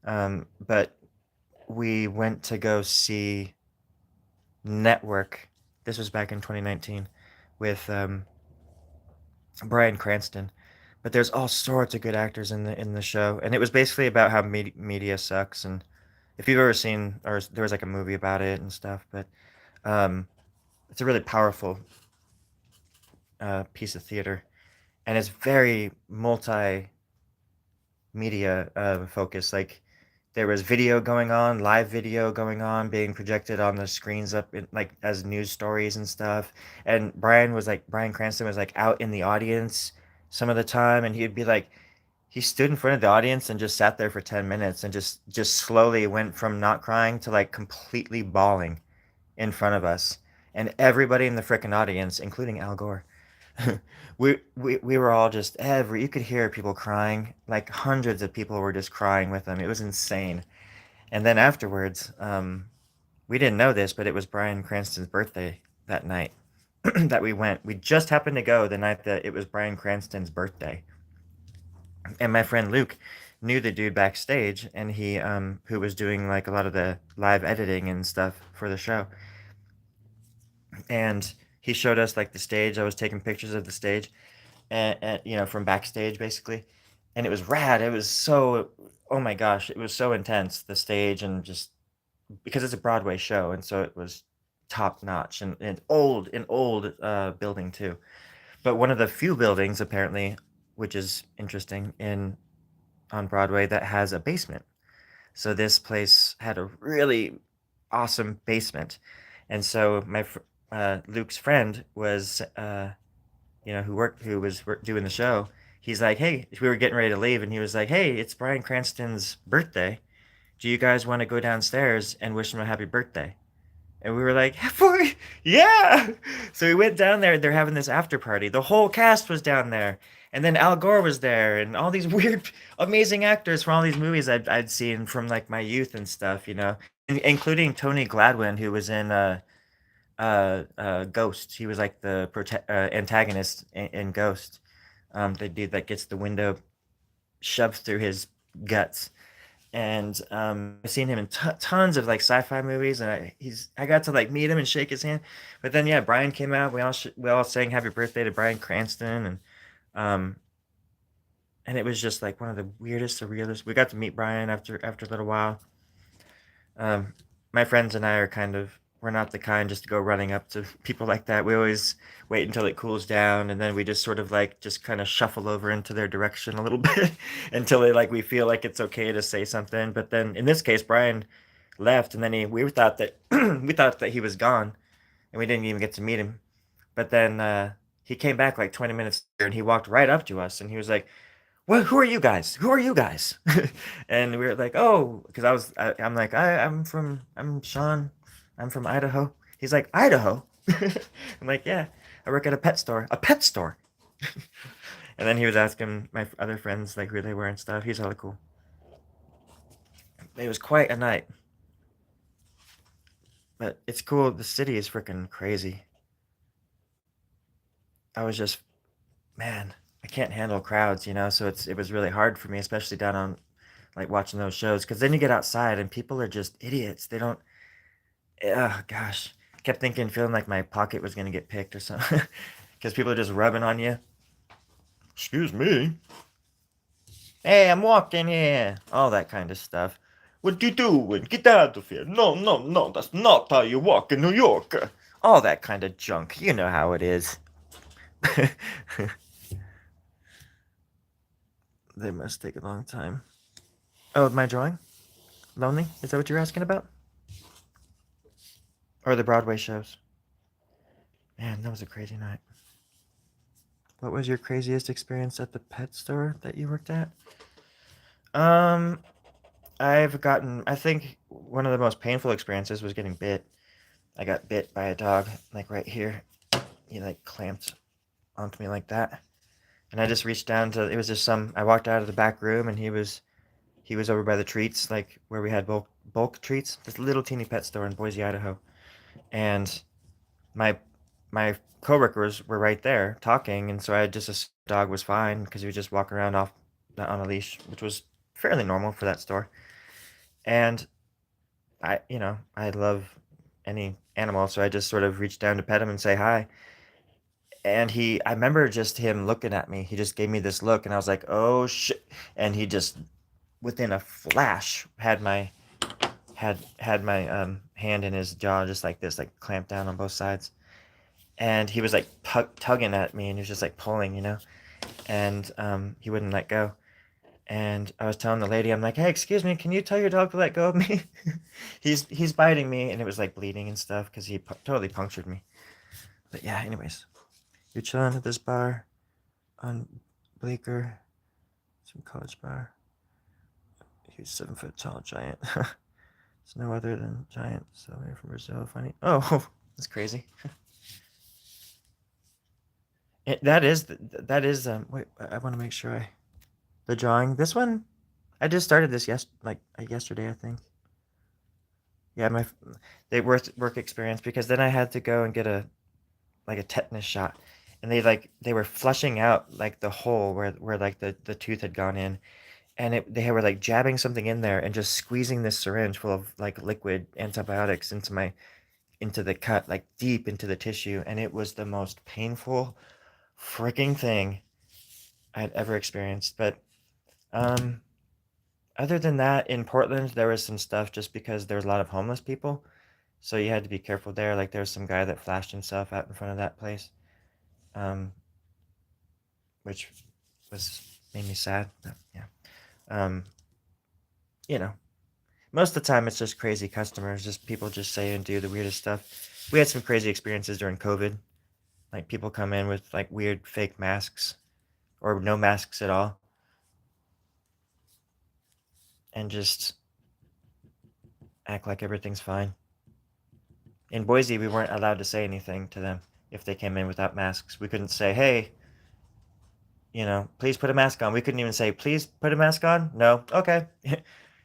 But we went to go see Network. This was back in 2019 with Bryan Cranston. But there's all sorts of good actors in the show, and it was basically about how media sucks. And if you've ever seen, or there was like a movie about it and stuff, but um, it's a really powerful piece of theater, and it's very multimedia focused. Like there was video going on, live video going on, being projected on the screens up in, like as news stories and stuff. And Bryan Cranston was like out in the audience some of the time, and he'd be like, he stood in front of the audience and just sat there for 10 minutes and just slowly went from not crying to like completely bawling in front of us, and everybody in the freaking audience, including Al Gore. We were all just you could hear people crying, like hundreds of people were just crying with them. It was insane. And then afterwards, we didn't know this, but it was Bryan Cranston's birthday that night that we went. We just happened to go the night that it was Bryan Cranston's birthday. And my friend Luke knew the dude backstage, and he who was doing like a lot of the live editing and stuff for the show. And he showed us like the stage. I was taking pictures of the stage, and from backstage basically, and it was rad. It was so, oh my gosh, it was so intense, the stage, and just because it's a Broadway show, and so it was top notch, and old building too. But one of the few buildings apparently, which is interesting, in on Broadway that has a basement. So this place had a really awesome basement, and so Luke's friend was who was doing the show. He's like, hey, we were getting ready to leave, and he was like, hey, it's Bryan Cranston's birthday. Do you guys want to go downstairs and wish him a happy birthday? And we were like, boy, yeah. So we went down there. They're having this after party. The whole cast was down there. And then Al Gore was there, and all these weird, amazing actors from all these movies I'd seen from like my youth and stuff, including Tony Gladwin, who was in Ghost. He was like the antagonist in Ghost. The dude that gets the window shoved through his guts. And I've seen him in tons of like sci-fi movies, and I got to like meet him and shake his hand. But then yeah, Brian came out. We all sang Happy Birthday to Bryan Cranston, um, and it was just like one of the weirdest, surrealist. We got to meet Brian after a little while. Um, my friends and I are we're not the kind just to go running up to people like that. We always wait until it cools down, and then we just sort of like just kind of shuffle over into their direction a little bit until we feel like it's okay to say something. But then in this case, Brian left, and then we thought that we thought that he was gone, and we didn't even get to meet him. But then he came back like 20 minutes later, and he walked right up to us, and he was like, "What? Who are you guys? Who are you guys?" And we were like, "Oh," because I'm like, I'm Sean, I'm from Idaho. He's like, "Idaho." I'm like, "Yeah, I work at a pet store." A pet store. And then he was asking my other friends like who they were and stuff. He's hella cool. It was quite a night, but it's cool. The city is freaking crazy. I was just, man, I can't handle crowds, so it was really hard for me, especially down on like watching those shows, because then you get outside and people are just idiots. They don't. Oh gosh, I kept thinking, feeling like my pocket was gonna get picked or something, because people are just rubbing on you. Excuse me. Hey, I'm walking here. All that kind of stuff. What you doing? Get out of here. No, no, no, that's not how you walk in New York. All that kind of junk. You know how it is. They must take a long time. Oh, my drawing? Lonely? Is that what you're asking about? Or the Broadway shows? Man, that was a crazy night. What was your craziest experience at the pet store that you worked at? Um, I think one of the most painful experiences was getting bit. I got bit by a dog, like right here. He like clamped onto me like that. And I just reached down to, it was just I walked out of the back room, and he was over by the treats, like where we had bulk treats, this little teeny pet store in Boise, Idaho. And my my coworkers were right there talking, and so I just assumed the dog was fine because he was just walking around off not on a leash, which was fairly normal for that store. And I love any animal, so I just sort of reached down to pet him and say hi. And I remember just him looking at me. He just gave me this look, and I was like, "Oh shit!" And he just, within a flash, had my hand in his jaw, just like this, like clamped down on both sides. And he was like tugging at me, and he was just like pulling. And he wouldn't let go. And I was telling the lady, I'm like, "Hey, excuse me, can you tell your dog to let go of me?" He's biting me, and it was like bleeding and stuff because he totally punctured me. But yeah, anyways, you're chilling at this bar on Bleecker, some college bar. He's 7 foot tall giant. It's no other than giant. So we're from Brazil. Funny. Oh, that's crazy. That is. Wait, I want to make sure the drawing. This one, I just started this yesterday, I think. Yeah, they work experience, because then I had to go and get a tetanus shot, and they were flushing out like the hole where like the tooth had gone in, and they were like jabbing something in there and just squeezing this syringe full of like liquid antibiotics into the cut, like deep into the tissue, and it was the most painful freaking thing I'd ever experienced. But um other than that, in Portland, there was some stuff just because there was a lot of homeless people. So you had to be careful there. Like there was some guy that flashed himself out in front of that place, um, which made me sad. But yeah, um, you know, most of the time it's just crazy customers, just people just say and do the weirdest stuff. We had some crazy experiences during COVID. Like people come in with like weird fake masks or no masks at all, and just act like everything's fine. In Boise, we weren't allowed to say anything to them if they came in without masks. We couldn't say, "Hey, please put a mask on." We couldn't even say, "Please put a mask on." No, okay.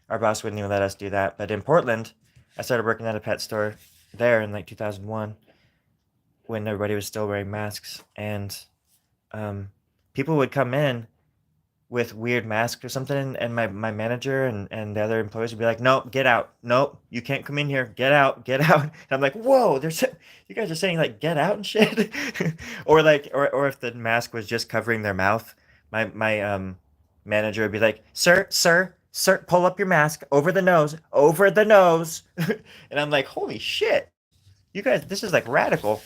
Our boss wouldn't even let us do that. But in Portland, I started working at a pet store there in like 2001, when everybody was still wearing masks, and people would come in with weird masks or something, and my manager and the other employees would be like, "Nope, get out. Nope, you can't come in here. Get out, get out." And I'm like, "Whoa, you guys are saying like get out and shit," or like or if the mask was just covering their mouth, my manager would be like, "Sir, pull up your mask over the nose, over the nose," and I'm like, "Holy shit, you guys, this is like radical."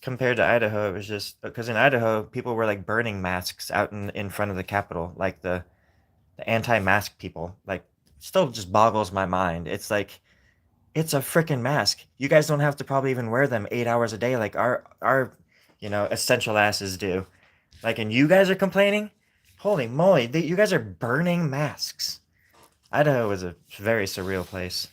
Compared to Idaho, it was just because in Idaho, people were like burning masks out in front of the Capitol, like the anti-mask people. Like, still just boggles my mind. It's like it's a freaking mask. You guys don't have to probably even wear them 8 hours a day like our essential asses do. Like, and you guys are complaining? Holy moly, you guys are burning masks. Idaho is a very surreal place.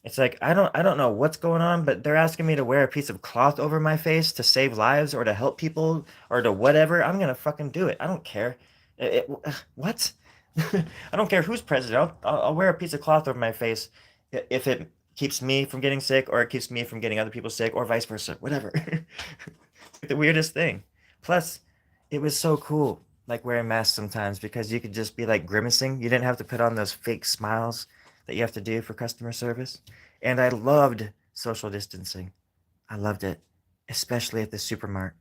It's like I don't know what's going on, but they're asking me to wear a piece of cloth over my face to save lives or to help people or to whatever. I'm gonna fucking do it. I don't care. What? I don't care who's president. I'll wear a piece of cloth over my face if it keeps me from getting sick or it keeps me from getting other people sick or vice versa. Whatever. The weirdest thing. Plus, it was so cool, like wearing masks sometimes because you could just be like grimacing. You didn't have to put on those fake smiles that you have to do for customer service. And I loved social distancing. I loved it, especially at the supermart.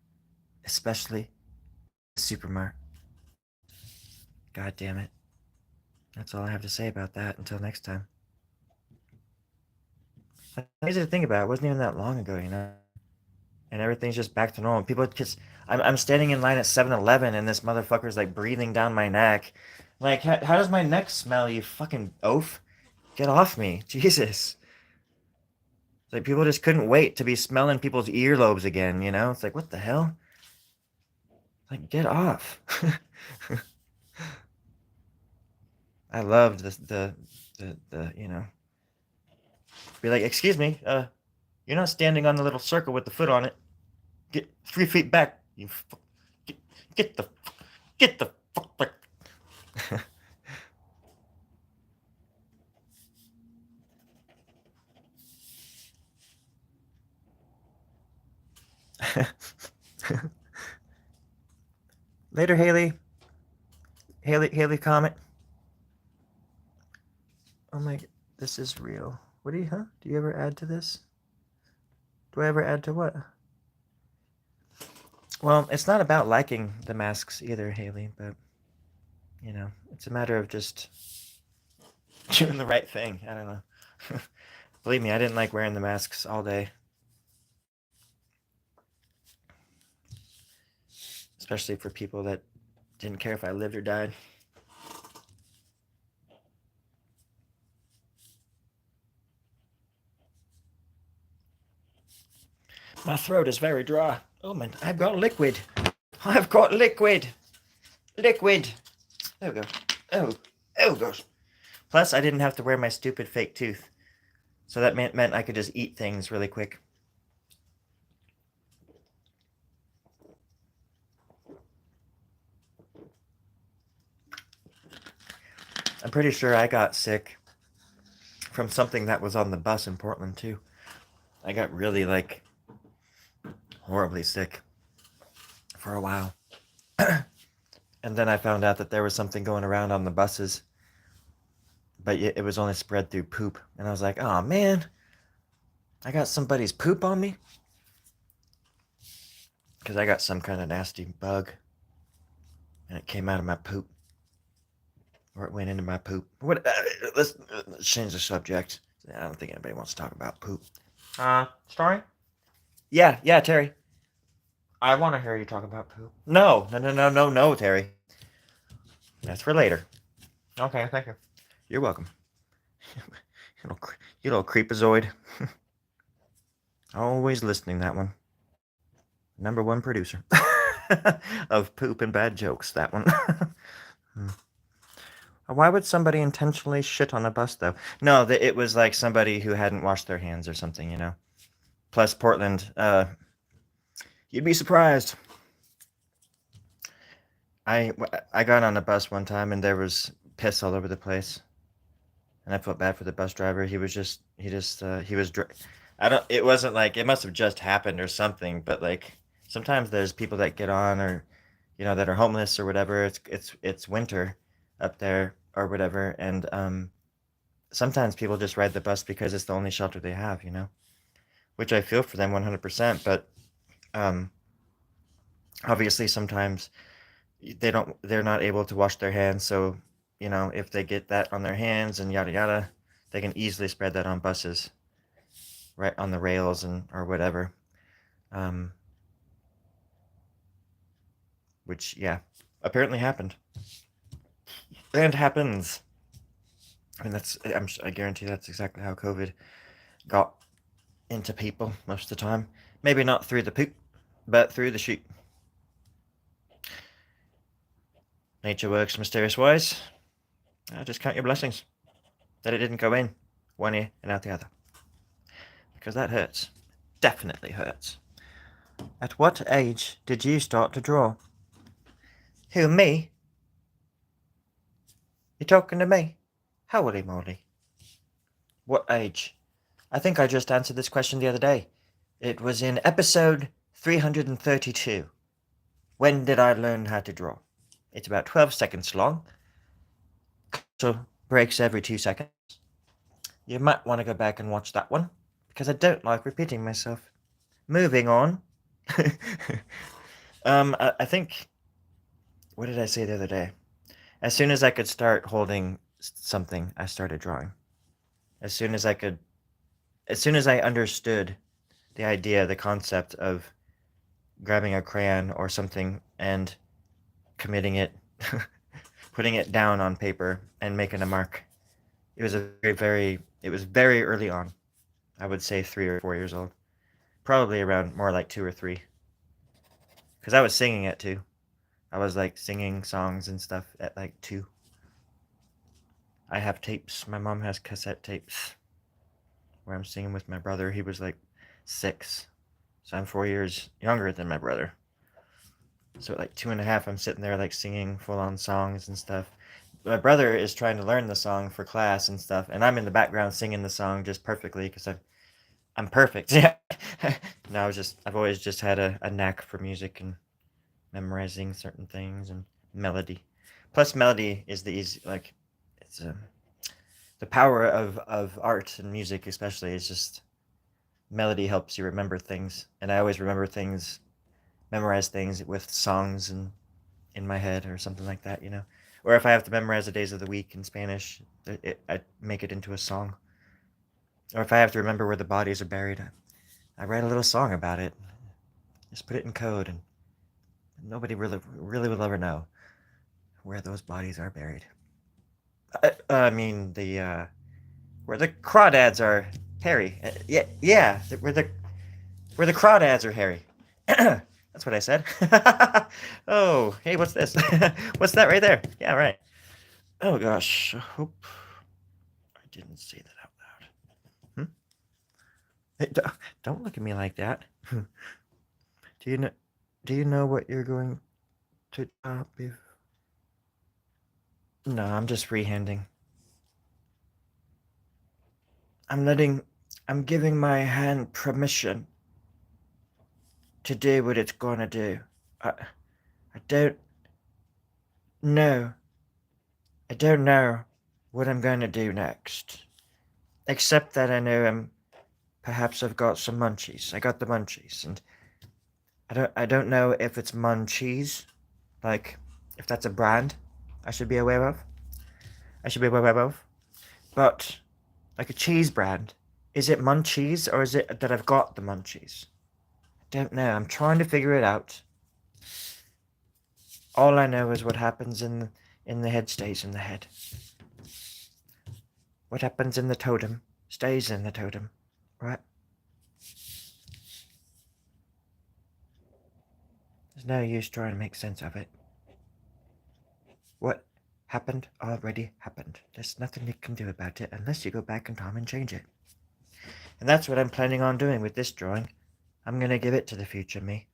Especially the supermart. God damn it. That's all I have to say about that until next time. It's easy to think about. It wasn't even that long ago, you know? And everything's just back to normal. People just, I'm standing in line at 7-Eleven and this motherfucker's like breathing down my neck. Like, how does my neck smell, you fucking oaf? Get off me. Jesus. It's like people just couldn't wait to be smelling people's earlobes again, you know? It's like, what the hell? Like, get off. I loved the be like, excuse me, you're not standing on the little circle with the foot on it. Get 3 feet back. Get, get the fuck back. Later, Haley. Haley Comet. Oh my, this is real. What do you ever add to this? Do I ever add to what? Well, it's not about liking the masks either, Haley, but it's a matter of just doing the right thing. I don't know. Believe me, I didn't like wearing the masks all day. Especially for people that didn't care if I lived or died. My throat is very dry. Oh man, I've got liquid. I've got liquid. Liquid. There we go. Oh gosh. Plus, I didn't have to wear my stupid fake tooth. So that meant I could just eat things really quick. I'm pretty sure I got sick from something that was on the bus in Portland too. I got really like horribly sick for a while. And then I found out that there was something going around on the buses, but it was only spread through poop. And I was like, oh man, I got somebody's poop on me? Because I got some kind of nasty bug, and it came out of my poop. Or it went into my poop. What? Let's change the subject. I don't think anybody wants to talk about poop. Story? Yeah, Terry. I want to hear you talk about poop. No, Terry. That's for later. Okay, thank you. You're welcome. You little creepazoid. Always listening, that one. Number one producer of poop and bad jokes, that one. Why would somebody intentionally shit on a bus, though? No, it was like somebody who hadn't washed their hands or something, you know? Plus, Portland, you'd be surprised. I got on a bus one time and there was piss all over the place. And I felt bad for the bus driver. He was I don't. It wasn't like it must have just happened or something. But like sometimes there's people that get on or that are homeless or whatever. It's winter up there or whatever, and sometimes people just ride the bus because it's the only shelter they have. Which I feel for them 100%. But um, obviously sometimes they're not able to wash their hands, so if they get that on their hands and yada yada, they can easily spread that on buses, right on the rails and or whatever. um, which, yeah, apparently happened and happens. I mean, I guarantee that's exactly how COVID got into people most of the time. Maybe not through the poop, but through the shoot. Nature works mysterious ways. Just count your blessings that it didn't go in one ear and out the other, because that hurts. Definitely hurts. At what age did you start to draw? Who, me? You talking to me? Holy moly. What age? I think I just answered this question the other day. It was in episode 332. When did I learn how to draw? It's about 12 seconds long, so breaks every 2 seconds. You might want to go back and watch that one, because I don't like repeating myself. Moving on. I think, what did I say the other day? As soon as I could start holding something, I started drawing. As soon as I understood the idea, the concept of grabbing a crayon or something and committing it, putting it down on paper and making a mark. It was it was very early on. I would say 3 or 4 years old. Probably around more like 2 or 3. Because I was singing it too. I was like singing songs and stuff at like 2. I have tapes. My mom has cassette tapes where I'm singing with my brother. He was like 6. So I'm 4 years younger than my brother. So at like 2.5, I'm sitting there like singing full on songs and stuff. My brother is trying to learn the song for class and stuff, and I'm in the background singing the song just perfectly because I'm perfect. Yeah. No, I've always just had a knack for music and memorizing certain things and melody. Plus, melody is the easy, like, it's the power of art and music, especially, is just melody helps you remember things. And I always remember things, memorize things with songs and in my head or something like that. Or if I have to memorize the days of the week in Spanish, I make it into a song. Or if I have to remember where the bodies are buried, I write a little song about it. Just put it in code, and nobody really will ever know where those bodies are buried. I mean where the crawdads are, Harry. Yeah, where the crawdads are, Harry. That's what I said. Oh, hey, what's this? What's that right there? Yeah, right. Oh gosh, I hope I didn't say that out loud. Hey, don't look at me like that. Do you know? Do you know what you're going to be? No, I'm just freehanding. I'm giving my hand permission to do what it's gonna do. I don't know. I don't know what I'm gonna do next. Except that I know perhaps I've got some munchies. I got the munchies, and I don't know if it's munchies, like if that's a brand I should be aware of. I should be aware of. But like a cheese brand, is it munchies or is it that I've got the munchies? I don't know. I'm trying to figure it out. All I know is what happens in the head stays in the head. What happens in the totem stays in the totem, right? There's no use trying to make sense of it. What happened already happened. There's nothing you can do about it unless you go back in time and change it. And that's what I'm planning on doing with this drawing. I'm going to give it to the future me,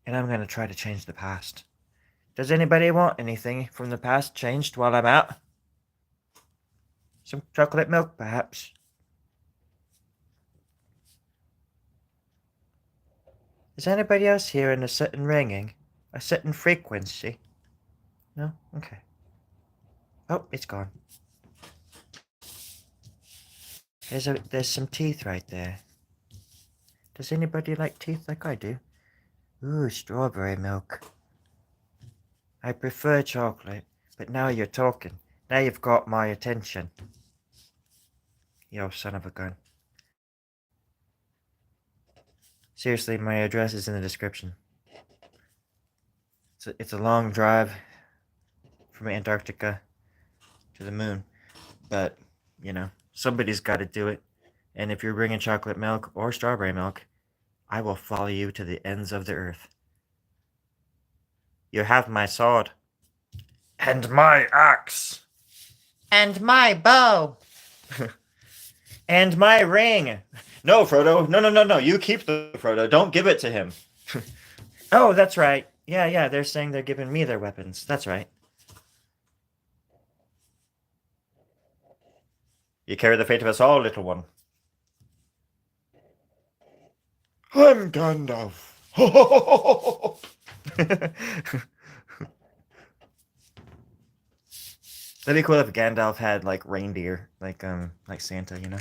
and I'm going to try to change the past. Does anybody want anything from the past changed while I'm out? Some chocolate milk, perhaps? Is anybody else hearing a certain ringing? A certain frequency? No? Okay. Oh, it's gone. There's some teeth right there. Does anybody like teeth like I do? Ooh, strawberry milk. I prefer chocolate, but now you're talking. Now you've got my attention. Yo, son of a gun. Seriously, my address is in the description. It's a long drive from Antarctica to the moon, but, you know, somebody's got to do it. And if you're bringing chocolate milk or strawberry milk, I will follow you to the ends of the earth. You have my sword. And my axe. And my bow. And my ring. No, Frodo. No. You keep the Frodo. Don't give it to him. Oh, that's right. Yeah. They're saying they're giving me their weapons. That's right. You carry the fate of us all, little one. I'm Gandalf. That'd be cool if Gandalf had like reindeer, like Santa, you know.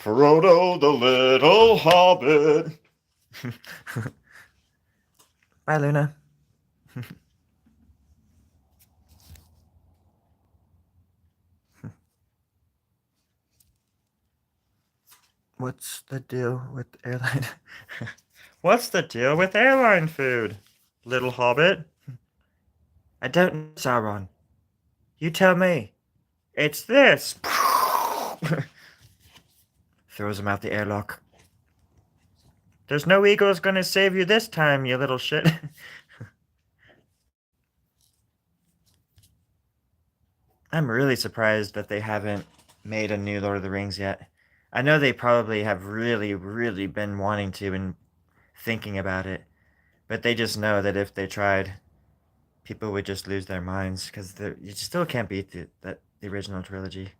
Frodo the little hobbit. Bye, Luna. What's the deal with airline? What's the deal with airline food, little hobbit? I don't know, Sauron. You tell me. It's this. Throws him out the airlock. There's no eagles gonna save you this time, you little shit. I'm really surprised that they haven't made a new Lord of the Rings yet. I know they probably have really been wanting to and thinking about it, but they just know that if they tried, people would just lose their minds because you still can't beat the original trilogy.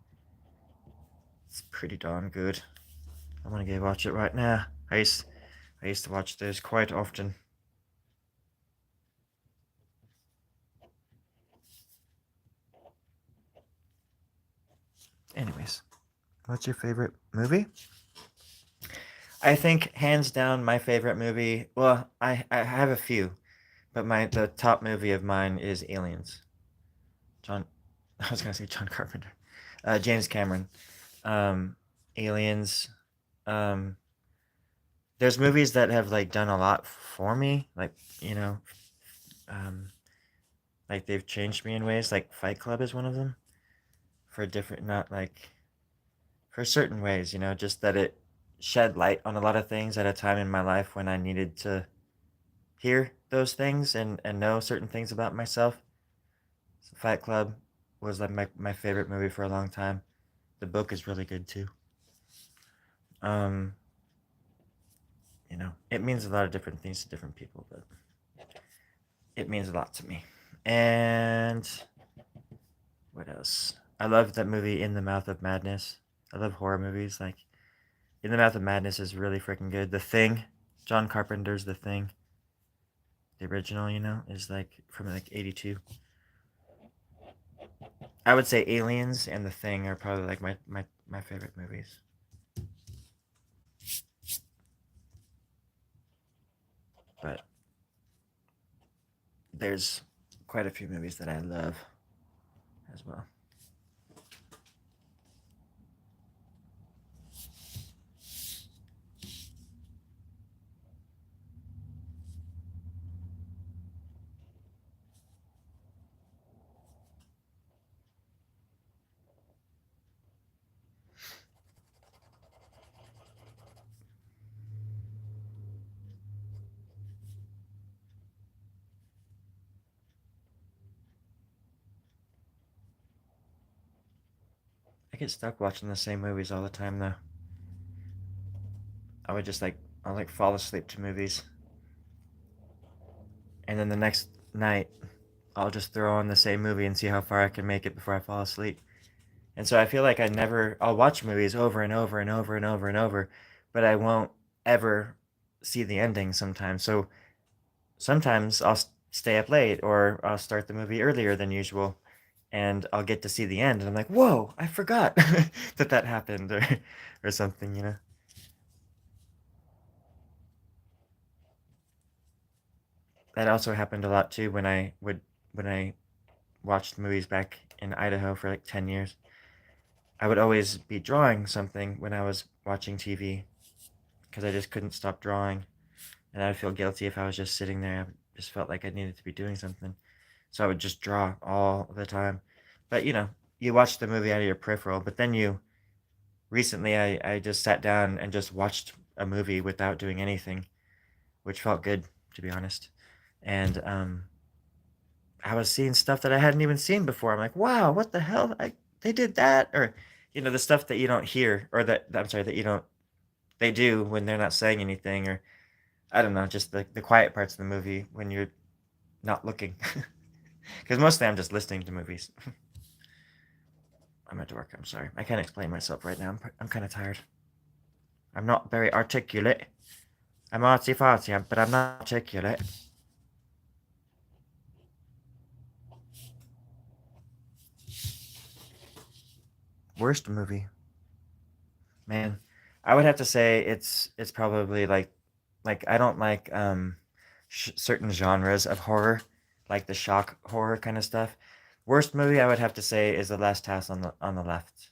It's pretty darn good. I want to go watch it right now. I used to watch those quite often. Anyways, what's your favorite movie? I think hands down my favorite movie. Well, I have a few, but the top movie of mine is Aliens. John, I was gonna say John Carpenter, James Cameron. Aliens. Um, there's movies that have like done a lot for me, like you know, um, like they've changed me in ways. Like Fight Club is one of them, for different, not like for certain ways, you know, just that it shed light on a lot of things at a time in my life when I needed to hear those things and know certain things about myself. So Fight Club was like my favorite movie for a long time. The book is really good too. Um, you know, it means a lot of different things to different people, but it means a lot to me. And what else? I love that movie In the Mouth of Madness. I love horror movies. Like In the Mouth of Madness is really freaking good. The Thing, John Carpenter's The Thing, the original, you know, is like from like '82. I would say Aliens and The Thing are probably like my favorite movies. But there's quite a few movies that I love as well. I get stuck watching the same movies all the time though. I would just like I'll like fall asleep to movies, and then the next night I'll just throw on the same movie and see how far I can make it before I fall asleep. And so I feel like I'll watch movies over and over and over and over and over, but I won't ever see the ending sometimes. So sometimes I'll stay up late or I'll start the movie earlier than usual and I'll get to see the end and I'm like, "Whoa, I forgot that that happened," or something, you know. That also happened a lot too when I watched movies back in Idaho for like 10 years. I would always be drawing something when I was watching TV because I just couldn't stop drawing. And I'd feel guilty if I was just sitting there. I just felt like I needed to be doing something. So I would just draw all the time. But you know, you watch the movie out of your peripheral, but then you recently I just sat down and just watched a movie without doing anything, which felt good, to be honest. And I was seeing stuff that I hadn't even seen before. I'm like, wow, what the hell? They did that, or you know, the stuff that you don't hear, or that I'm sorry, that you don't they do when they're not saying anything, or I don't know, just the quiet parts of the movie when you're not looking. Because mostly I'm just listening to movies. I'm at work. I'm sorry. I can't explain myself right now. I'm kind of tired. I'm not very articulate. I'm artsy fartsy, but I'm not articulate. Worst movie, man. I would have to say it's probably like I don't like certain genres of horror, like the shock horror kind of stuff. Worst movie I would have to say is The Last House on the Left.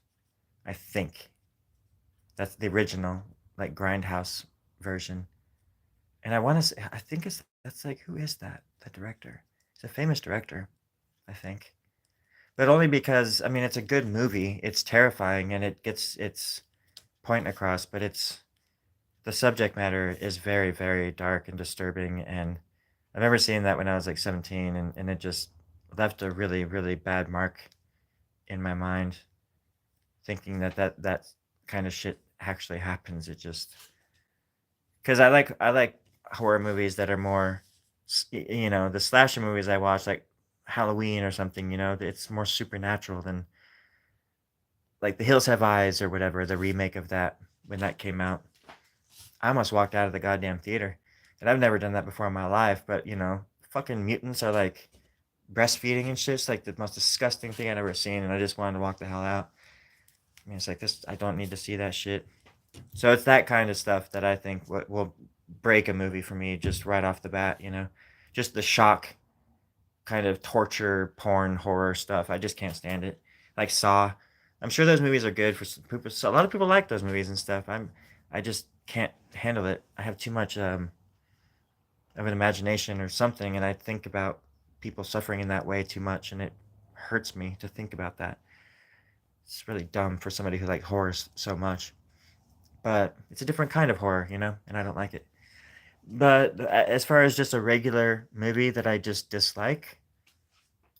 I think that's the original like Grindhouse version. And I want to say I think it's that's like who is that? The director. It's a famous director, I think. But only because I mean it's a good movie. It's terrifying and it gets its point across, but it's the subject matter is very, very dark and disturbing. And I remember seeing that when I was like 17, and it just left a really, really bad mark in my mind, thinking that kind of shit actually happens. It just because I like horror movies that are more, you know, the slasher movies I watch like Halloween or something. You know, it's more supernatural than like The Hills Have Eyes or whatever the remake of that when that came out. I almost walked out of the goddamn theater. And I've never done that before in my life, but you know, fucking mutants are like breastfeeding and shit. It's like the most disgusting thing I've ever seen, and I just wanted to walk the hell out. I mean, it's like this. I don't need to see that shit. So it's that kind of stuff that I think will break a movie for me just right off the bat. You know, just the shock kind of torture, porn, horror stuff. I just can't stand it. Like Saw. I'm sure those movies are good for some people. So a lot of people like those movies and stuff. I just can't handle it. I have too much of an imagination or something, and I think about people suffering in that way too much, and it hurts me to think about that. It's really dumb for somebody who like horror so much, but it's a different kind of horror, you know, and I don't like it. But as far as just a regular movie that I just dislike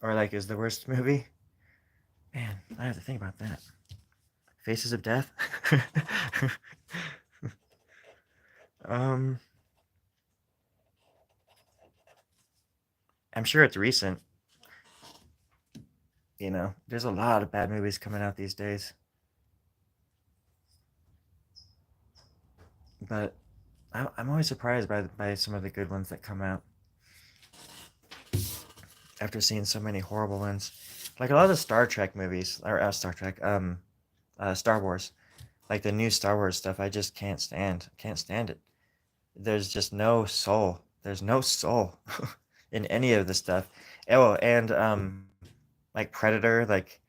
or like is the worst movie, man, I have to think about that. Faces of Death. um, I'm sure it's recent. You know, there's a lot of bad movies coming out these days, but I'm always surprised by some of the good ones that come out after seeing so many horrible ones. Like a lot of the Star Trek movies, or Star Trek, Star Wars, like the new Star Wars stuff. I just can't stand. Can't stand it. There's just no soul. There's no soul in any of the stuff. Oh, and like Predator, like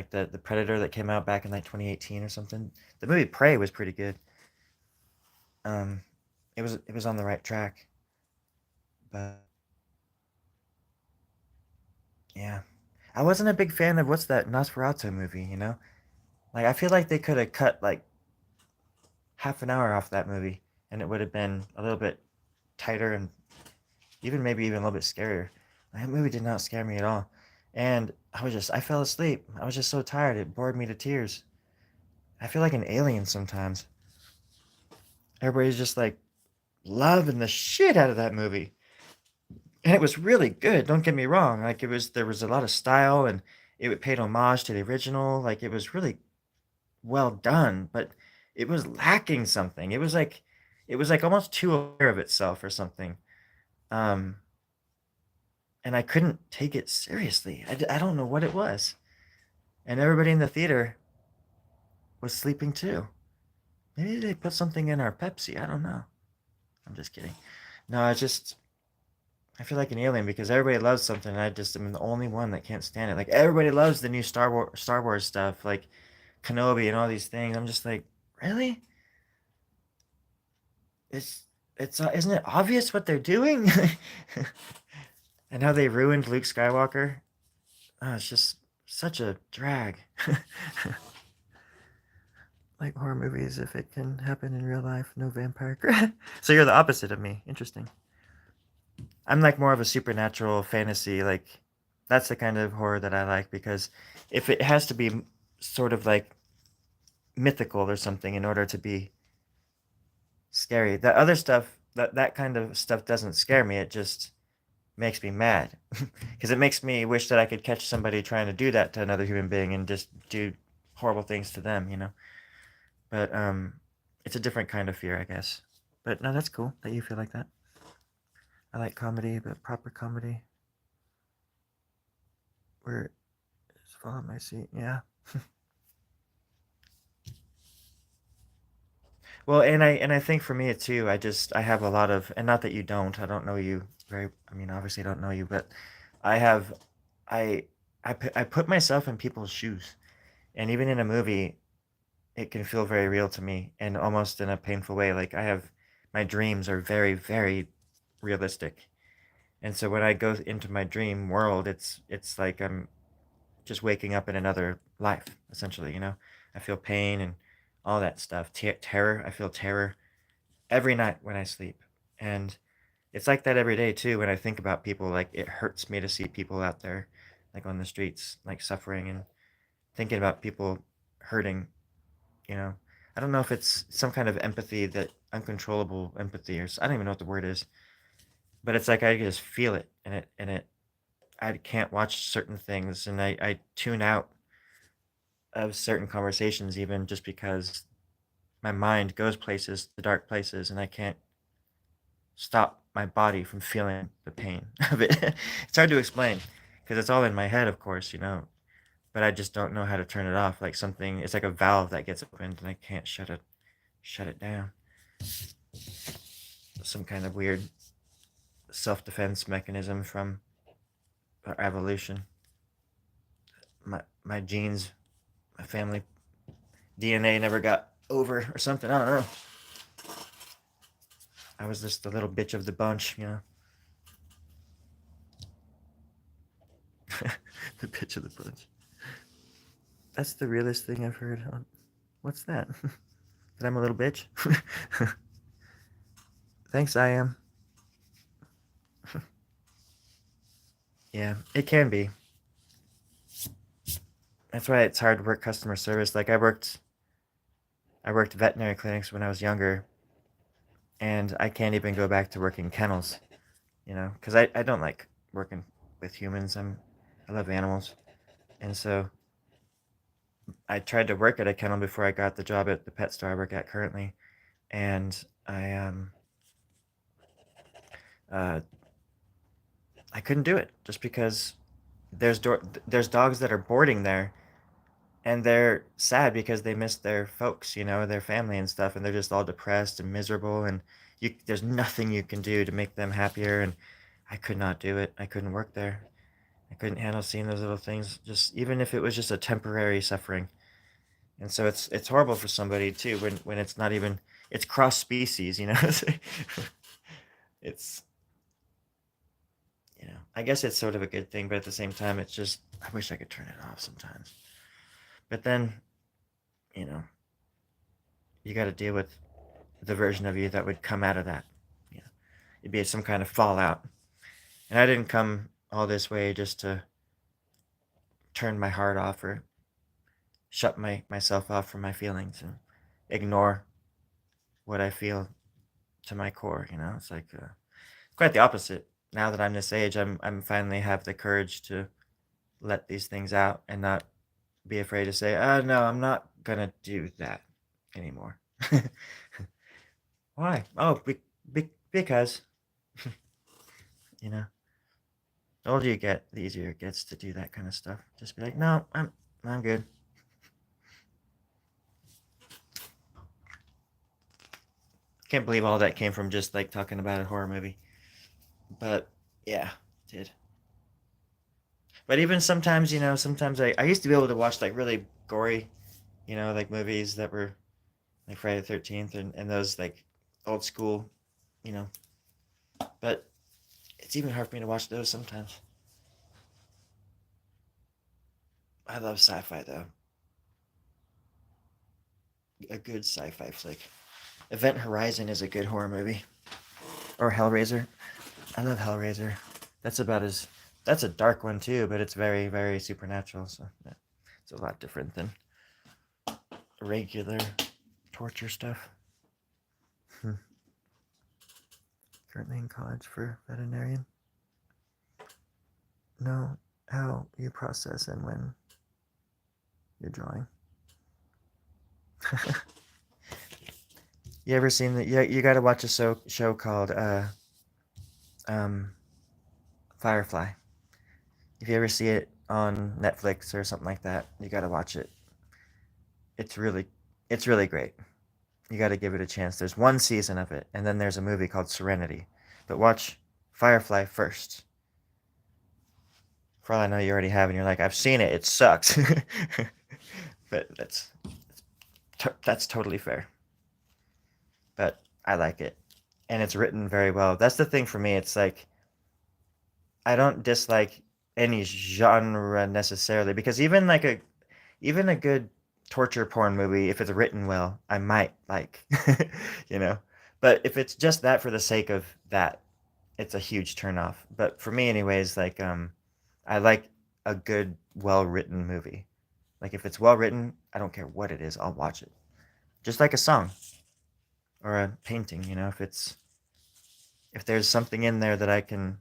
the Predator that came out back in like 2018 or something. The movie Prey was pretty good. Um, it was on the right track, but yeah, I wasn't a big fan of what's that Nosferatu movie. You know, like I feel like they could have cut like half an hour off that movie, and it would have been a little bit tighter and even maybe even a little bit scarier. That movie did not scare me at all, and I fell asleep. I was just so tired. It bored me to tears. I feel like an alien sometimes. Everybody's just like loving the shit out of that movie. And it was really good. Don't get me wrong. Like there was a lot of style and it paid homage to the original. Like it was really well done, but it was lacking something. It was like it was like almost too aware of itself or something. Um, and I couldn't take it seriously. I don't know what it was. And everybody in the theater was sleeping too. Maybe they put something in our Pepsi. I don't know. I'm just kidding. No, I feel like an alien because everybody loves something and I just am the only one that can't stand it. Like everybody loves the new Star Wars stuff, like Kenobi and all these things. I'm just like, really? It's it's isn't it obvious what they're doing? And how they ruined Luke Skywalker? Oh, it's just such a drag. Like horror movies, if it can happen in real life, no vampire. So you're the opposite of me. Interesting. I'm like more of a supernatural fantasy. Like that's the kind of horror that I like because if it has to be sort of like mythical or something in order to be scary, the other stuff that kind of stuff doesn't scare me. It just makes me mad because it makes me wish that I could catch somebody trying to do that to another human being and just do horrible things to them, you know. But it's a different kind of fear, I guess. But no, that's cool that you feel like that. I like comedy, but proper comedy where it's fall on my seat. Yeah. Well, and I think for me too, I have a lot of, and not that you don't. I don't know you very. I mean, obviously, I don't know you, but I have, I I put myself in people's shoes, and even in a movie, it can feel very real to me, and almost in a painful way. Like I have, my dreams are very very realistic, and so when I go into my dream world, it's like I'm just waking up in another life, essentially. You know, I feel pain and all that stuff. Terror. I feel terror every night when I sleep. And it's like that every day too when I think about people. Like it hurts me to see people out there like on the streets like suffering and thinking about people hurting, you know. I don't know if it's some kind of empathy, that uncontrollable empathy, or I don't even know what the word is, but it's like I just feel it and it I can't watch certain things and I tune out of certain conversations even just because my mind goes places, to dark places, and I can't stop my body from feeling the pain of it. It's hard to explain because it's all in my head, of course, you know, but I just don't know how to turn it off. Like something, it's like a valve that gets opened and I can't shut it down. Some kind of weird self-defense mechanism from our evolution. My genes, my family DNA never got over or something. I don't know. I was just the little bitch of the bunch, you know. The bitch of the bunch. That's the realest thing I've heard. What's that? That I'm a little bitch? Thanks, I am. Yeah, it can be. That's why it's hard to work customer service. Like I worked veterinary clinics when I was younger, and I can't even go back to working kennels, you know, because I don't like working with humans. I love animals, and so I tried to work at a kennel before I got the job at the pet store I work at currently, and uh, I couldn't do it just because there's dogs that are boarding there and they're sad because they miss their folks, you know, their family and stuff, and they're just all depressed and miserable, and there's nothing you can do to make them happier, and I could not do it. I couldn't work there. I couldn't handle seeing those little things, just even if it was just a temporary suffering. And so it's horrible for somebody too when it's not even, it's cross species, you know. It's, you know, I guess it's sort of a good thing, but at the same time, it's just I wish I could turn it off sometimes. But then, you know, you got to deal with the version of you that would come out of that. You know, it'd be some kind of fallout. And I didn't come all this way just to turn my heart off or shut myself off from my feelings and ignore what I feel to my core. You know, it's like quite the opposite. Now that I'm this age, I'm finally have the courage to let these things out and not be afraid to say, "Oh no, I'm not gonna do that anymore." Why? Oh, because, you know, the older you get, the easier it gets to do that kind of stuff. Just be like, no, I'm good. Can't believe all that came from just like talking about a horror movie. But yeah, it did. But even sometimes, sometimes I used to be able to watch like really gory, like movies that were like Friday the 13th and those like old school, you know. But it's even hard for me to watch those sometimes. I love sci-fi though. A good sci-fi flick. Event Horizon is a good horror movie. Or Hellraiser. I love Hellraiser. That's about as that's a dark one too, but it's very, very supernatural, so yeah, it's a lot different than regular torture stuff. Hmm. Currently in college for veterinarian. Know how you process and when you're drawing. You ever seen that? You got to watch a show called um, Firefly. If you ever see it on Netflix or something like that, you got to watch it. It's really, it's really great. You got to give it a chance. There's one season of it, and then there's a movie called Serenity. But watch Firefly first. For all I know, you already have, and you're like, I've seen it. It sucks. But that's totally fair. But I like it, and it's written very well. That's the thing for me. It's like I don't dislike any genre necessarily because even a good torture porn movie, if it's written well, I might like, you know. But if it's just that for the sake of that, it's a huge turnoff. But for me, anyways, like I like a good, well written movie. Like if it's well written, I don't care what it is, I'll watch it. Just like a song or a painting, if there's something in there that I can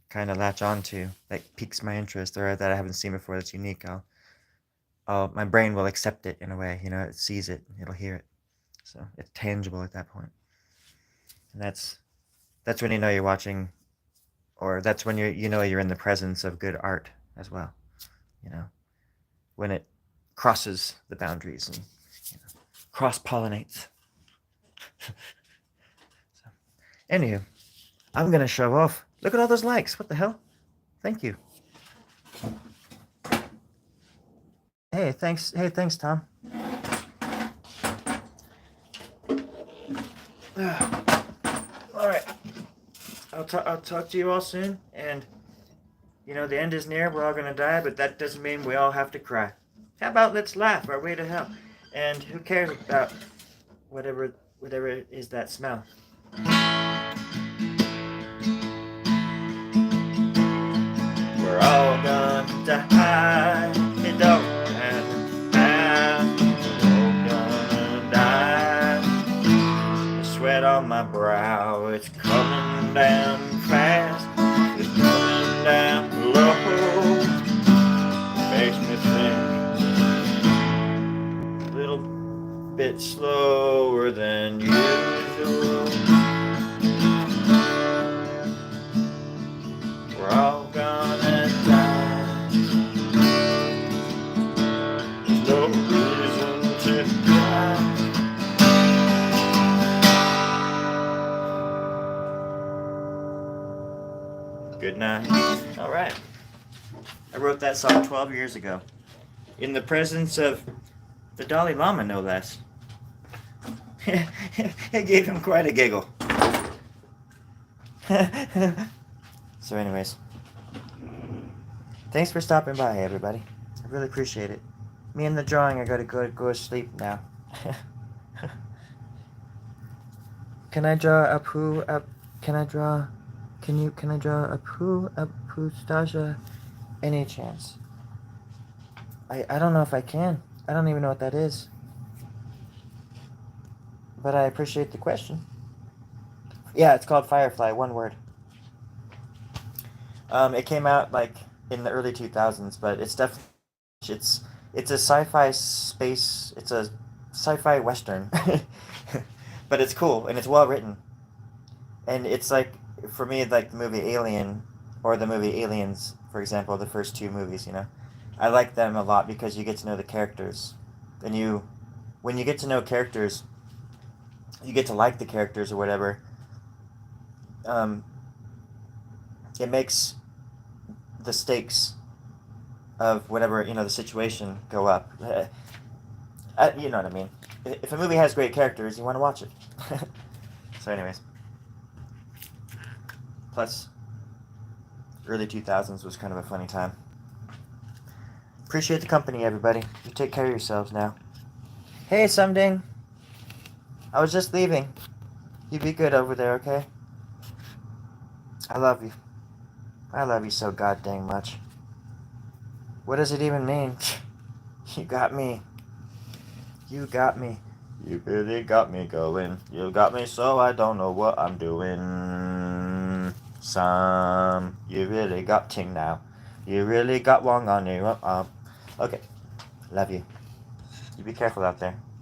kind of latch on to that piques my interest or that I haven't seen before that's unique, my brain will accept it in a way. It sees it, it'll hear it, so it's tangible at that point. And that's when you know you're watching, or that's when you're in the presence of good art as well. You know, when it crosses the boundaries and cross pollinates. So, anywho, I'm gonna show off. Look at all those likes. What the hell? Thank you. Hey, thanks. Hey, thanks, Tom. All right. I'll talk to you all soon. And the end is near. We're all gonna die, but that doesn't mean we all have to cry. How about let's laugh our way to hell? And who cares about whatever it is that smell? We're all gonna die. It don't matter. We're all gonna die. The sweat on my brow, it's coming down fast. It's coming down low. Makes me think a little bit slower than usual. We're all gonna die. There's no reason to cry. Good night. All right. I wrote that song 12 years ago. In the presence of the Dalai Lama, no less. It gave him quite a giggle. So anyways, thanks for stopping by, everybody. I really appreciate it. Me and the drawing, I gotta go to sleep now. Can I draw a poo? Can I draw? Can I draw a poo? A Stasia? Any chance? I don't know if I can. I don't even know what that is. But I appreciate the question. Yeah, it's called Firefly. One word. It came out like in the early 2000s, but it's a sci-fi space. It's a sci-fi western. But it's cool and it's well written. And it's like, for me, like the movie Alien or the movie Aliens, for example, the first two movies, you know, I like them a lot because you get to know the characters. And when you get to know characters, you get to like the characters or whatever. Um, it makes the stakes of whatever, you know, the situation go up. You know what I mean. If a movie has great characters, you want to watch it. So, anyways, plus early 2000s was kind of a funny time. Appreciate the company, everybody. You take care of yourselves now. Hey, Sumding. I was just leaving. You be good over there, okay? I love you. I love you so goddamn much. What does it even mean? You got me. You got me. You really got me going. You got me so I don't know what I'm doing. You really got ting now. You really got Wong on you. Okay. Love you. You be careful out there.